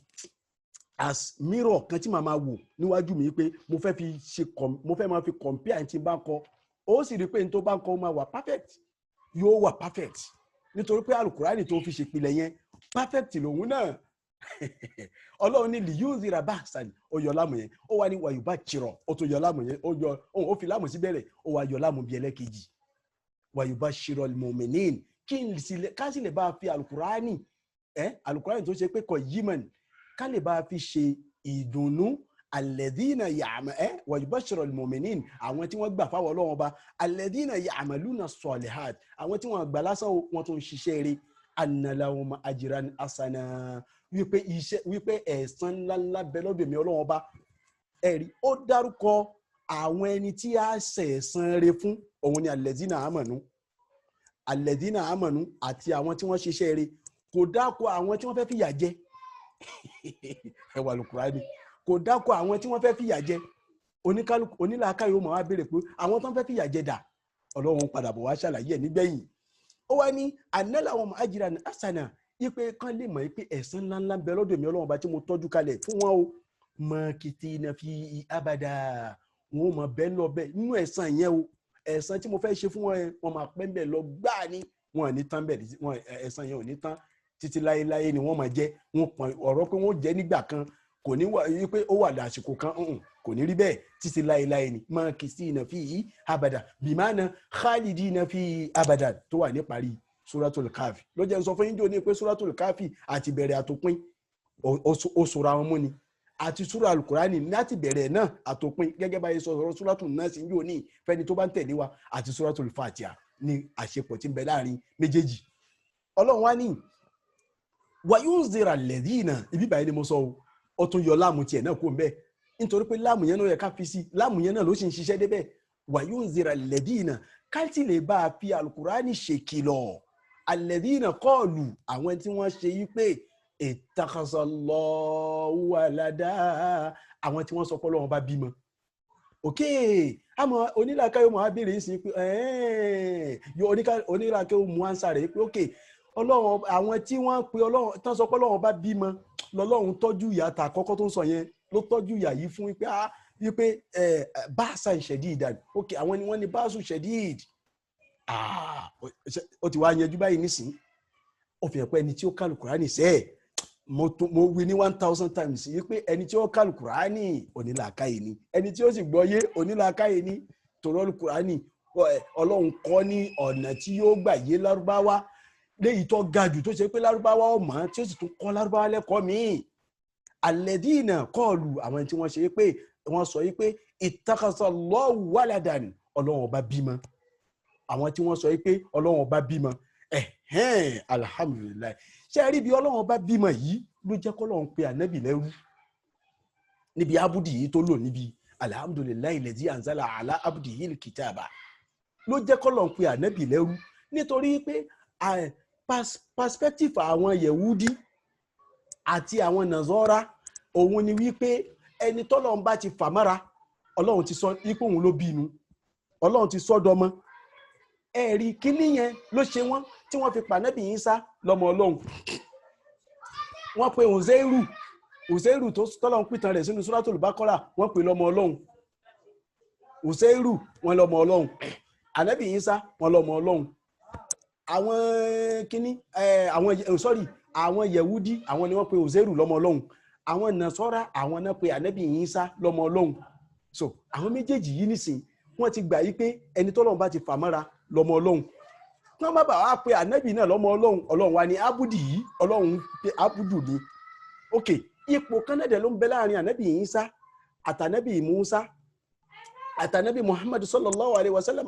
as mirror kan tí màá máa wò níwájú mi pé mo fẹ́ máa fi compare tí n bá kọ ó sì rí i pé n tó bá ń kọ máa wà perfect yóò wà perfect nítorí pé alukurani tó fi ṣèpìlẹ̀ yẹn perfect lòun náà ọlọ́run ní liyunzira ba'san ó yọ lámù yẹn ó wá ní wayubashiro ó tó yọ lámù yẹn ó fi lámù sí bẹ̀rẹ̀ ó wá yọ lámù bí ẹlẹ́kejì wayubashiro al-mu'minin ká sì lè bá a fi alukurani alukurani tó ṣe pé kọ yimani ká lè bá a fi ṣe ìdùnnú alladhina wayubashiro al-mu'minin àwọn tí wọ́n gbà fáwọn ọlọ́run ọba alladhina ya'maluna as-salihat àwọn tí wọ́n gbà lásán wọn tó ń ṣiṣẹ́ rẹ̀ anna lahum ajran hasana wípé ẹ̀san ńláńlá bẹ lọ́dọ̀ mi ọlọ́run ọba ẹ̀rí ó dárúkọ àwọn ẹni tí a ṣẹ̀san rẹ̀ fún òun ni alladhina amanu àti àwọn tí wọ́n ṣiṣẹ́ rẹ̀ kò dákọ àwọn tí wọ́n fẹ́ fìyà jẹ ẹwà Al-Qur'ani kò dákọ àwọn tí wọ́n fẹ́ fìyà jẹ onílàákàyè ó máa wá béèrè pé àwọn tó ń fẹ́ fìyà jẹ dà ọlọ́run padà bọ̀ wá ṣàlàyé ẹ̀ nígbẹ̀yìn ó wá ní anna lahum ajran hasana ipe kan lè mọ̀ pé ẹ̀san ńláńlá ń bẹ lọ́dọ̀ mi ọlọ́run bá tí mo tọ́jú kalẹ̀ fún wọn o makitina fi abada wọn ò mọ̀ bẹ́ẹ̀ lọ bẹ́ẹ̀ nínú ẹ̀san yẹn o ẹ̀san tí mo fẹ́ ṣe fún wọn yẹn wọn máa pẹ́ ń bẹ̀ lọ gbáà ní wọn ò ní tán bẹ́ẹ̀ wọn ẹ̀san yẹn ò ní tán títí láéláé ni wọ́n máa jẹ́ wọn pọ̀ ọ̀rọ̀ pé wọ́n jẹ́ nígbà kan kò ní wà wípé ó wà lásìkò kan kò ní rí bẹ́ẹ̀ títí láéláé ni makitina fi abada bimana khalidina fi abada tó wà ní parí suratul kafi ló jẹ́ sọ fún yín jò ní pé suratul kafi àti bẹ̀rẹ̀ àtòpin ó sora wọn mú ni àti sura alukurani láti bẹ̀rẹ̀ náà àtòpin gẹ́gẹ́ báyìí sọ suratul nas jò ní fẹ́ni tó bá ń tẹ̀lé wa àti suratul fatiha ní àṣepọ̀ tí ń bẹ láàrin méjèèjì ọlọ́run wá ní wayunzira alladhina ibi báyìí ni mo sọ ó tún yọ láàmù tiẹ̀ náà kó ń bẹ́ẹ̀ nítorí pé láàmù yẹn náà yẹ ká fi sí láàmù yẹn náà ló sì ń ṣiṣẹ́ débẹ̀ wayunzira alladhina káàtì lè bá a fi alukurani ṣèkìlọ̀ alladhina qalu àwọn tí wọ́n ṣe yí pé ittakhazallahu walada àwọn tí wọ́n sọ pé Ọlọ́run bá bímọ ok àmọ́ onílàkàyọ̀ mọ̀ á béèrè yìí sí pé onílàkàyọ̀ mú ánsà rẹ̀ pé ok Ọlọ́run àwọn tí wọ́n pe Ọlọ́run tán sọ pé Ọlọ́run bá bímọ lọ́lọ́run tọ́jú ìyá ta àkọ́kọ́ tó ń sọ yẹn ló tọ́jú ìyá yìí fún wípé báàsà shadidan ok àwọn ni wọ́n ní báàsù shadid ó ti wá yanjú báyìí nísìnyí ó fi hàn pé ẹni tí ó kálù Kùránì sẹ́ẹ̀ mo wí ní 1000 times yìí pé ẹni tí ó kálù Kùránì onílàákàyè ni ẹni tí ó sì gbọ́yé onílàákàyè ni tòrọ́ Kùránì Ọlọ́run kọ́ ní ọ̀nà tí yóò gbà yé lárúbáwá léyìí tó ga jù tó ṣe pé lárúbáwá ọmọ tí ó sì tún kọ́ lárúbáwá lẹ́kọ̀ọ́ míì alladhina qalu àwọn tí wọ́n ṣe pé wọ́n sọ yìí pé ittakhazallahu waladan Ọlọ́run ọba bímọ àwọn tí wọ́n sọ pé Ọlọ́run ọba bímọ alhamdulillah ṣe rí bí Ọlọ́run ọba bímọ yìí ló jẹ́ kọ́ lọ́run pé ànábì lẹ́rú níbi abudi yìí tó lò níbi alhamdulillah alladhi anzala ala abdihi alkitaba ló jẹ́ kọ́ lọ́run pé ànábì lẹ́rú nítorí pé perspective àwọn yẹ̀wúdí àti àwọn nàzọ́ra òun ni wípé ẹni tọ́lọ́run bá ti fàmára Ọlọ́run ti sọ ipò òun ló bínú Ọlọ́run ti sọ dọmọ ẹ̀rí kíní yẹn ló ṣe wọ́n tí wọ́n fi pànẹ́bì Ìsá lọ́mọ Ọlọ́run wọ́n pe Uzairu tó tọ́lọ́run pìtàn rẹ̀ sínú Suratul Baqara wọ́n pe lọ́mọ Ọlọ́run Uzairu wọn lọ́mọ Ọlọ́run ànẹ́bì Ìsá wọn lọ́mọ Ọlọ́run àwọn kíní àwọn Yẹ̀wúdí àwọn ni wọ́n pe Uzairu lọ́mọ Ọlọ́run àwọn Nasara àwọn náà pe ànẹ́bì Ìsá lọ́mọ Ọlọ́run so àwọn méjèèjì yìí nísìn wọ́n ti gbà yí pé ẹni tọ́lọ́run bá ti fàmọ́ra lọ́mọ Ọlọ́run tí wọ́n bá bá wá pé ànábì náà lọ́mọ Ọlọ́run Ọlọ́run wa ni abudi yìí Ọlọ́run pé abudu ni ok ipò kanadẹ ló ń bẹ láàrin ànábì Ìsá àtànábì Mùsá àtànábì Muhammad sallallahu alayhi wa sallam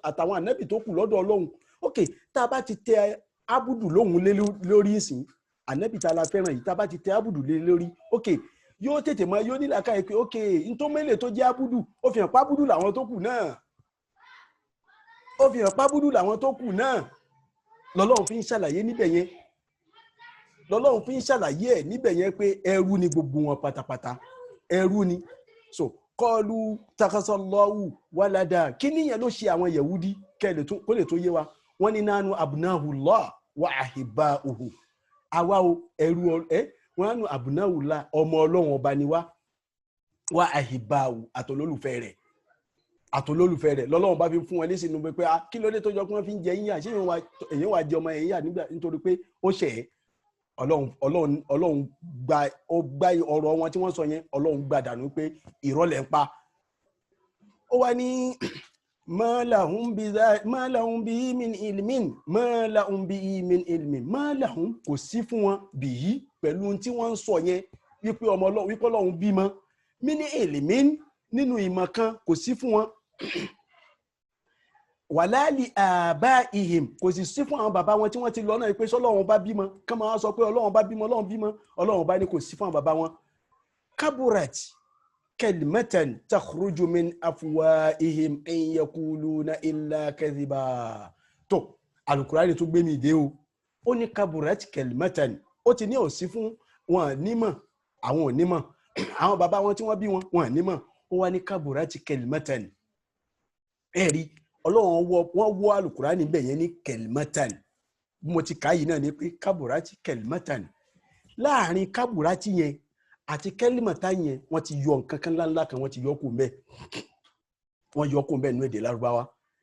àtàwọn ànábì tó kù lọ́dọ̀ Ọlọ́run ok tá a bá ti tẹ abudu lóhun lé lórí ìsìn ànábì tá a la fẹ́ràn yìí tá a bá ti tẹ abudu lé lórí ok yóò tètè mọ yóò nílà káyẹ pé ok ntòmẹ́lẹ̀ tó jẹ́ abudu ó fi hàn pa abudu làwọn tó kù náà ó fi hàn pábúdù làwọn tó kù náà lọ́lọ́run fi ń ṣàlàyé níbẹ̀ yẹn lọ́lọ́run fi ń ṣàlàyé ẹ̀ níbẹ̀ yẹn pé ẹrú ni gbogbo wọn pátápátá ẹrú ni so kọlu takasallahu walada kí nìyẹn ló ṣe àwọn Yẹ̀wúdí kó lè tó yé wa wọ́n ní nánú abnahullah wa ahibba'uhu àwa o ẹrú wọ́n nánú abnahullah ọmọ Ọlọ́run ọba ni wa ahibba'uhu àtọlólùfẹ́ rẹ̀ àtolólùfẹ́ rẹ̀ lọ́lọ́run bá fi fún wọn lésì nínú pé kí ló dé tó jọ pé wọ́n fi ń jẹ yíyà ṣé èèyàn wà jẹ ọmọ èèyàn nítorí pé ó ṣẹ̀ ẹ́ ọlọ́run gba ọ̀rọ̀ wọn tí wọ́n sọ yẹn ọlọ́run gba dànù pé ìrọ̀lẹ́ ń pa. ó wá ní ma lahum bihi min ilmin ma lahum kò sí fún wọn bihi pẹ̀lú tí wọ́n ń sọ yẹn wípé ọlọ́run bímọ min ilmin nínú ìmọ̀ kan kò sí fún wọn. wàláàlì àbá ihim kò sì sí fún àwọn bàbá wọn tí wọ́n ti lọ náà pé sọ́lọ́run bá bímọ kán máa sọ pé ọlọ́run bá bímọ ọlọ́run bá ní kò sí fún àwọn bàbá wọn. kaburat kalimatan takhruju min afwahihim in yaquluna illa kadhiba. tó alukurani tó gbé mi dé o ó ní kaburat kalimatan ó ti ní ò sí fún wọn nímọ̀ àwọn ò nímọ̀ àwọn bàbá wọn tí wọ́n bí wọn nímọ̀ ó wá ní kaburat kalimatan ẹ̀rí ọlọ́run wọ́n wọ́ alukurani bẹ̀ yẹn ní kalimatan bí mo ti kà yìí náà ni pé kaburat kalimatan láàrin kaburati yẹn àti kẹlímọ̀tá yẹn wọ́n ti yọ nǹkan kan ńláńlá kan wọ́n ti yọ kó mbẹ́ wọ́n yọ kó mbẹ́ nínú èdè lárúbáwá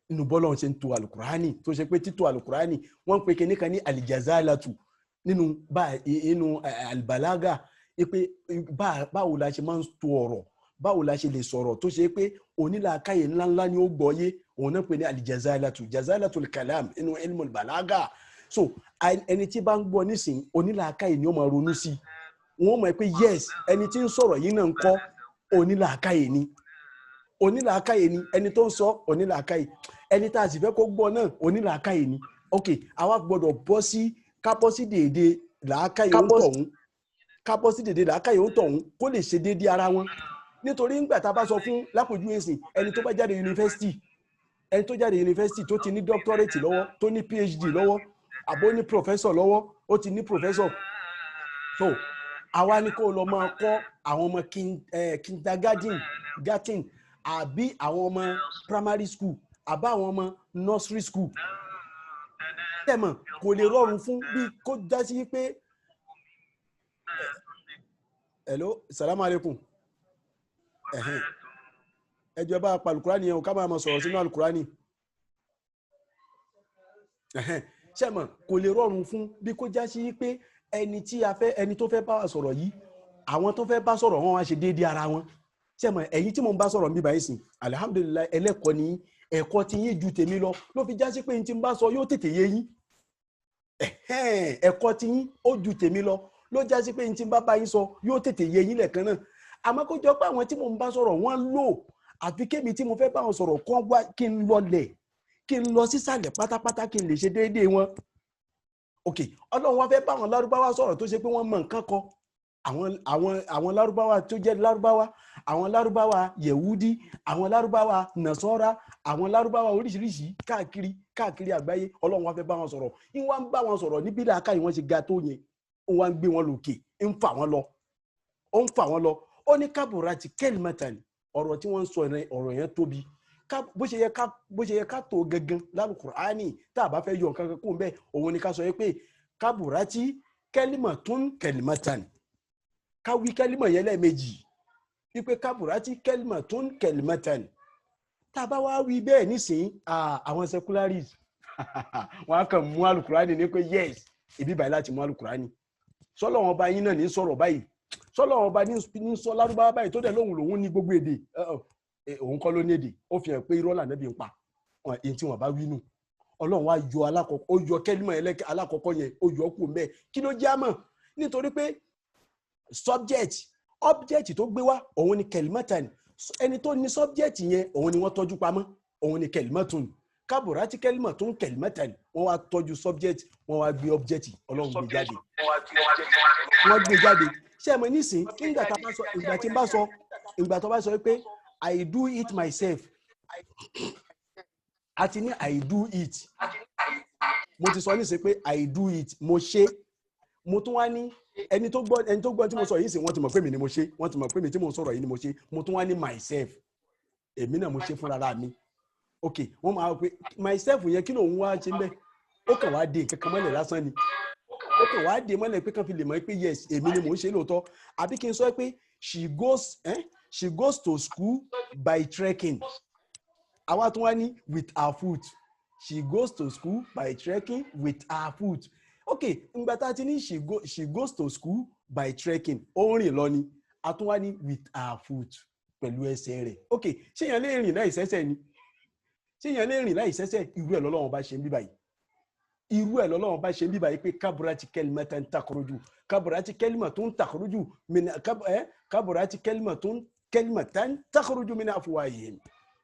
nínú bọ́lọ́run ṣe ń to alukurani tó ṣe pé títò alukurani wọ́n ń pe kíní kan ní alijazalatu nínú albalaga pé báwo la ṣe máa ń to ọ̀rọ̀ báwo la ṣe lè sọ̀rọ̀ tó ṣe pé onílàákàyè ńláńlá ni ó gbọ́yé òun náà pè ní alijazalatu kalam nínú ilmul balaga. so ẹni tí bá ń gbọ́ nísìnyí onílàákàyè ni ó máa ronú sí wọ́n mọ̀ pé yes ẹni tí ń sọ̀rọ̀ yìí náà ń kọ́ onílàákàyè ni ẹni tó ń sọ onílàákàyè ẹni tá a sì fẹ́ kó gbọ́ náà onílàákàyè ni. ok àwa gbọ́dọ̀ bọ́ sí kápọ́sí dèédé làákàyè ń tọ̀hún kó lè ṣe déédé ara wọn. nítorí ńgbà tá a bá sọ fún lápòjú èsìn ẹni tó bá jáde yunifásitì tó ti ní doctorate lọ́wọ́ tó ní phd lọ́wọ́ àbó ní professor lọ́wọ́ ó ti ní professor so àwa ni kó lọ máa kọ́ àwọn ọmọ kindergarten àbí àwọn ọmọ primary school àbá àwọn ọmọ nursery school tẹ̀mọ̀ kò lè rọrùn fún bí kó já sí pé hello salamu alaikum ẹjọ́ bá pa alukurani yẹn o ká máa sọ̀rọ̀ sínú alukurani ṣẹ́mọ̀ kò lè rọrùn fún bí kó já sí pé ẹni tó fẹ́ bá wa sọ̀rọ̀ yìí àwọn tó fẹ́ bá sọ̀rọ̀ wọn wá ṣe déédéé ara wọn ṣẹ́mọ̀ ẹ̀yin tí mo ń bá sọ̀rọ̀ mi báyìí sìn alihamudulilayi ẹlẹ́kọ̀ọ́ ni ẹ̀kọ́ ti yín ju tèmi lọ ló fi já sí pé n tí ń bá sọ yóò tètè yé yín ẹ̀kọ́ ti yín ó ju tèmi lọ ló já sí pé n tí ń bá yín sọ yóò tètè yé yín lẹ́ẹ̀kan náà àmọ́ kó jọ pé àwọn tí mo ń bá sọ̀rọ̀ wọ́n lò àfi kébi tí mo fẹ́ bá wọn sọ̀rọ̀ kán wá kí n lọlẹ̀ kí n lọ sísàlẹ̀ pátápátá kí n lè ṣe déédéé wọn. ok ọlọ́run wá fẹ́ bá àwọn lárúbáwá sọ̀rọ̀ tó ṣe pé wọ́n mọ nǹkan kọ àwọn lárúbáwá tó jẹ́ lárúbáwá àwọn lárúbáwá yẹ̀wúdí àwọn lárúbáwá nàṣọ́ra àwọn lárúbáwá oríṣiríṣi káàkiri àgbáyé ọlọ́run wá fẹ́ bá wọn sọ̀rọ̀ ìwọ́n ń bá wọn sọ̀rọ̀ níbi làákàyè wọn ṣe ga tó yẹn wọ́n ń gbé wọn lókè ń fà wọ́n lọ ó ní kábùrátì kẹ́lìmẹ́tàn ọ̀rọ̀ tí wọ́n ń sọ ọ̀rọ̀ yẹn tóbi bó ṣe yẹ ká tó gangan lálùkùránì tá a bá fẹ́ yọ nǹkan kan kó bẹ́ẹ̀ òun ni ká sọ pé kábùrátì kẹ́lìmẹ́tàn ká wí kẹ́lìmọ̀ yẹn lẹ́ẹ̀mejì wípé kábùrátì kẹ́lìmẹ́tàn tá a bá wá wí bẹ́ẹ̀ nísìnyí àwọn secularis wọn á kàn mú àlùkùránì ní pé yes ibi báyìí láti mú àlùkùránì sọ́lọ́ wọn bá yín náà ní sọ̀rọ̀ báyìí sọ́lọ́ wọn bá ní sọ lárúbáwá báyìí tó dẹ̀ lòun ní gbogbo èdè òun kọ́ ló ní èdè ó fi hàn pé irọ́ lànàbí ń pa èyí tí wọ́n bá wí nù ọlọ́run wá yọ alákọ̀ọ́kọ́ ó yọ kẹ́límọ̀ alákọ̀ọ́kọ́ yẹn ó yọ kù mbẹ́ kí ló já mọ̀ nítorí pé object tó gbé wá òun ni kẹlímọ̀tàn ẹni tó ní subject yẹn òun ni wọ́n tọ́jú pamọ́ òun ni kẹlímọ̀tún kábùrátì kẹlímọ̀tún kẹlímọ̀tàn wọ́n wá tọ́jú subject wọ́n wá gbé object ọlọ́run gbé jáde wọ́n gbé jáde ṣé ẹ mọ̀ nísìn ìgbà tó bá sọ pé I do it myself àti ní I do it mo ti sọ nísìn pé I do it mo ṣe mo tún wá ní ẹni tó gbọ́ tí mo sọ yìí sì wọ́n ti mọ̀ pé mi ni mo ṣe wọ́n ti mọ̀ pé mi tí mo sọ̀rọ̀ yìí ni mo ṣe mo tún wá ní myself èmi náà mo ṣe fúnra mi ok wọ́n máa wọ pé myself yẹn kí lòun wá ṣe ń bẹ́ ó kàn wá dé nǹkan kan mọ́lẹ̀ lásán ni ó kàn wá dé mọ́lẹ̀ pé kàn fi lè mọ̀ pé yes èmi ni mò ń ṣe lóòótọ́ àbí kí n sọ pé she goes to school by trekking àwa tún wá ní with her foot she goes to school by trekking with her foot. Okay, ngbà tá a ti ní she goes to school by trekking ó rìn lọ ni a tún wá ní with her foot pẹ̀lú ẹsẹ̀ rẹ̀. Okay, ṣé èèyàn lè rìn láì sẹ́sẹ̀ ni? Ṣé èèyàn lè rìn láì sẹ́sẹ̀? Irú ẹ̀ lọ́lọ́run bá ṣe ń bí báyìí. Irú ẹ̀ lọ́lọ́run bá ṣe ń bí báyìí pé kaburati kalimatan takhruju kaburati kalimatun takhruju min kaburati kalimatan takhruju min afwahihim.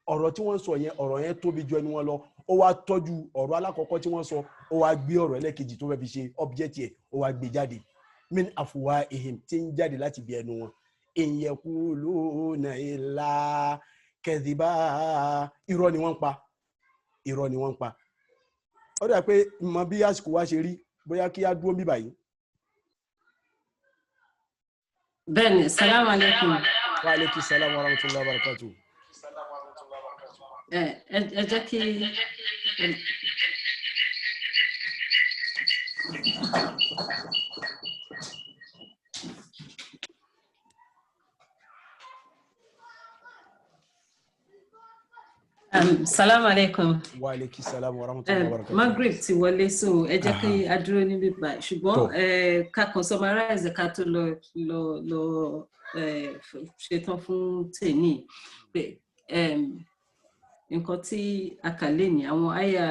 Ọ̀rọ̀ tí wọ́n sọ yẹn ọ̀rọ̀ yẹn tóbi ju ẹnu wọn lọ. Ó wá tọ́jú ọ̀rọ̀ alákọ̀ọ́kọ́ tí wọ́n sọ ó wá gbé ọ̀rọ̀ ẹlẹ́kejì tó fẹ́ fi ṣe object yẹn ó wá gbé jáde min afwahihim tí ń jáde láti bí ẹnu wọn. In yaquluna illa kadhiba. Irọ́ ni wọ́n pa. Irọ́ ni wọ́n pa. Ó dà pé mọ bí àsìkò wa ṣe rí bóyá kí á dúró bí báyìí. Bẹ́ẹ̀ni, salaam alaikum. Wa alaikum salam wa rahmatullahi wa barakatuh. Ẹ jẹ́ kí salaam alaikum. Wa alaikum salam wa rahmatullahi wa barakatuh. Maghrib ti wọlé so ẹ jẹ́ kí a dúró níbí báyìí ṣùgbọ́n ká kàn summarize ká tó lọ ṣetán fún tèmi pé nǹkan tí a kà lé ní àwọn àyà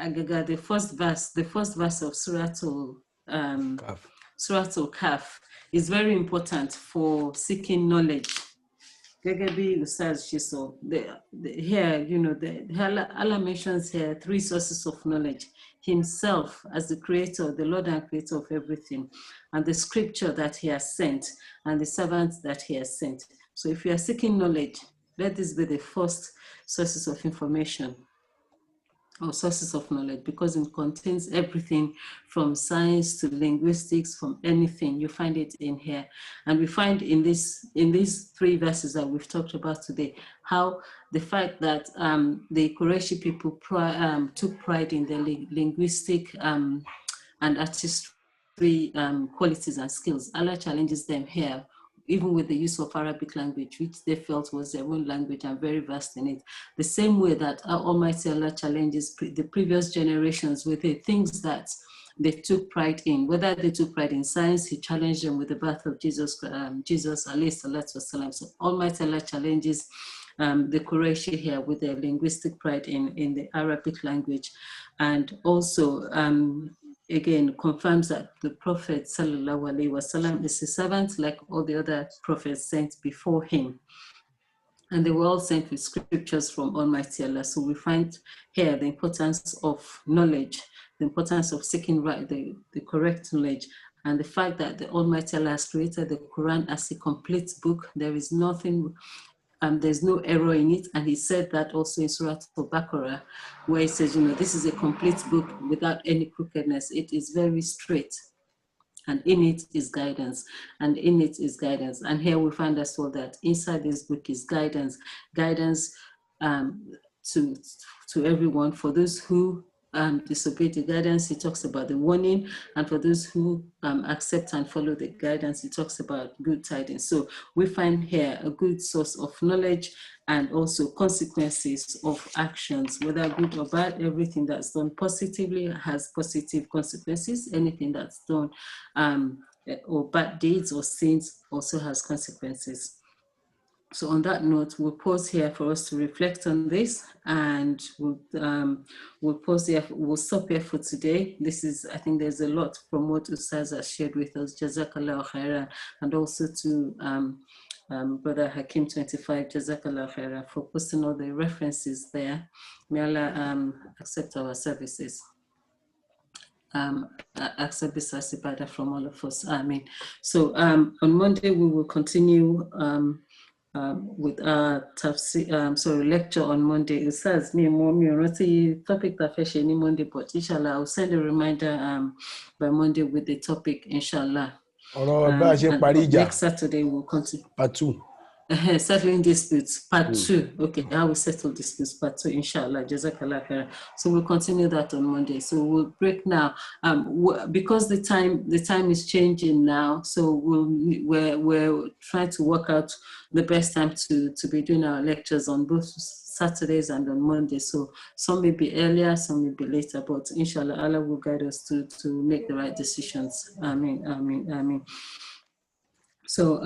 àgàgà the first verse of Suratul Kahf is very important for seeking knowledge. Gẹ́gẹ́ bí Ustaz ṣe sọ, here, Allah mentions here 3 sources of knowledge: Himself as the creator, the Lord and creator of everything, and the scripture that He has sent, and the servants that He has sent. So if you are seeking knowledge, let this be the first sources of information or sources of knowledge, because it contains everything from science to linguistics, from anything. You find it in here. And we find in these 3 verses that we've talked about today, how the fact that the Qurayshi people took pride in their linguistic and artistry qualities and skills. Allah challenges them here, even with the use of Arabic language, which they felt was their own language and very vast in it. The same way that Almighty Allah challenges the previous generations with the things that they took pride in. Whether they took pride in science, He challenged them with the birth of Jesus, alayhi salatu wasalam. So Almighty Allah challenges the Qurayshi here with their linguistic pride in the Arabic language. And also, again, confirms that the Prophet sallallahu alaihi wasallam is a servant like all the other prophets sent before him. And they were all sent with scriptures from Almighty Allah. So we find here the importance of knowledge, the importance of seeking the correct knowledge, and the fact that the Almighty Allah has created the Quran as a complete book. There is nothing, there's no error in it. And He said that also in Surah Al-Baqarah, where He says, this is a complete book without any crookedness. It is very straight. And in it is guidance. And in it is guidance. And here we find as well that inside this book is guidance. Guidance to everyone. For those who disobey the guidance, He talks about the warning, and for those who accept and follow the guidance, He talks about good tidings. So we find here a good source of knowledge and also consequences of actions, whether good or bad. Everything that's done positively has positive consequences. Anything that's done or bad deeds or sins also has consequences. So on that note, we'll pause here for us to reflect on this, and we'll pause here. We'll stop here for today. I think there's a lot from what Ustaz has shared with us. Jazakallah khairan, and also to Brother Hakim 25, Jazakallah khairan, for posting all the references there. May Allah accept our services. Accept this as ibadah from all of us. Amen. So on Monday we will continue with our lecture on Monday. It says me and mommy the topic that fashion any Monday, but inshallah I'll send a reminder by Monday with the topic, inshallah. Next Saturday we'll continue. Part 2. Settling disputes, part 2. Okay, how we settle disputes, part 2, inshallah. Jazakallah khairan. So we'll continue that on Monday. So we'll break now. Because the time is changing now, so we're trying to work out the best time to be doing our lectures on both Saturdays and on Mondays. So some may be earlier, some may be later, but inshallah, Allah will guide us to make the right decisions. Amen, amen, amen. So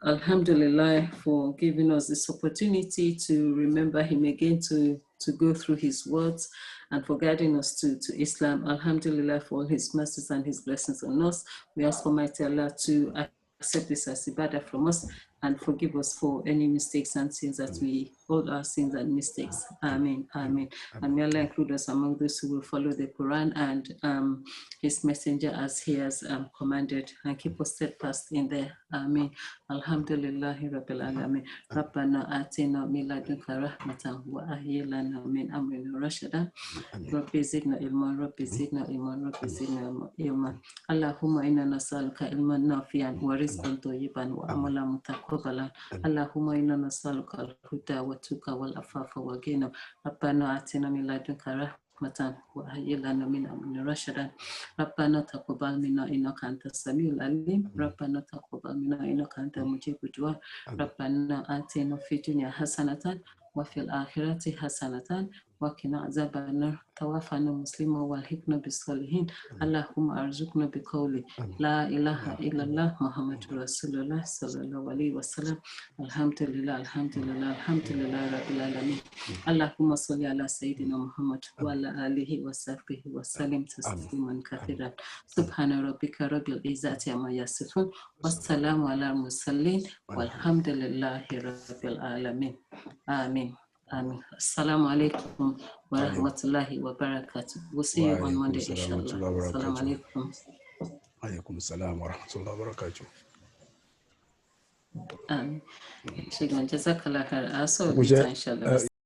Alhamdulillah for giving us this opportunity to remember him again, to go through his words, and for guiding us to Islam. Alhamdulillah for all his mercies and his blessings on us. We ask Almighty Allah to accept this as ibadah from us and forgive us for any mistakes and sins that we, all our sins and mistakes. Amen, amen. And may Allah include us among those who will follow the Quran and his messenger as he has commanded, and keep us steadfast in there. Amen. Alhamdulillahi Rabbil Alamin. Rabbana atina min ladunka rahmatan wa ahyi lana min amrina rashada. Rabbi zidna ilman, Rabbi zidna ilman, Rabbi zidna ilman. Allahumma inna nas'aluka ilman nafi'an wa rizqan tayyiban wa amalan mutaqabbalan. Allahumma inna nas'aluka al-huda wa tuqa wal afafa wa ghina. Rabbana atina min ladunka rahmatan wa hayyi lana min amrina rashadan. Rabbana taqabbal minna innaka antas samiul alim. Rabbana taqabbal minna innaka antal mujibud du'a. Rabbana atina fid dunya hasanatan wa fil akhirati hasanatan wa qina azaban nar. Tawaffana musliman walhiqna bis salihin. Allahumma arzuqna bi qawli la ilaha illallah Muhammadur Rasulullah sallallahu alaihi wasallam. Alhamdulillah, alhamdulillah, alhamdulillah rabbil alamin. Allahumma salli ala sayyidina Muhammad wa ala alihi wa sahbihi wa sallim tasliman kathiran. Subhana rabbika rabbil izzati amma yasifun. Wassalamu ala mursalin walhamdulillahi rabbil alamin. Amin. Assalamu alaikum wa rahmatullahi wa barakatuh. We'll see you on Monday, inshallah. Assalamu alaikum. Alaikum assalam wa rahmatullahi wa barakatuh. Jazakallah khair. Also, inshallah.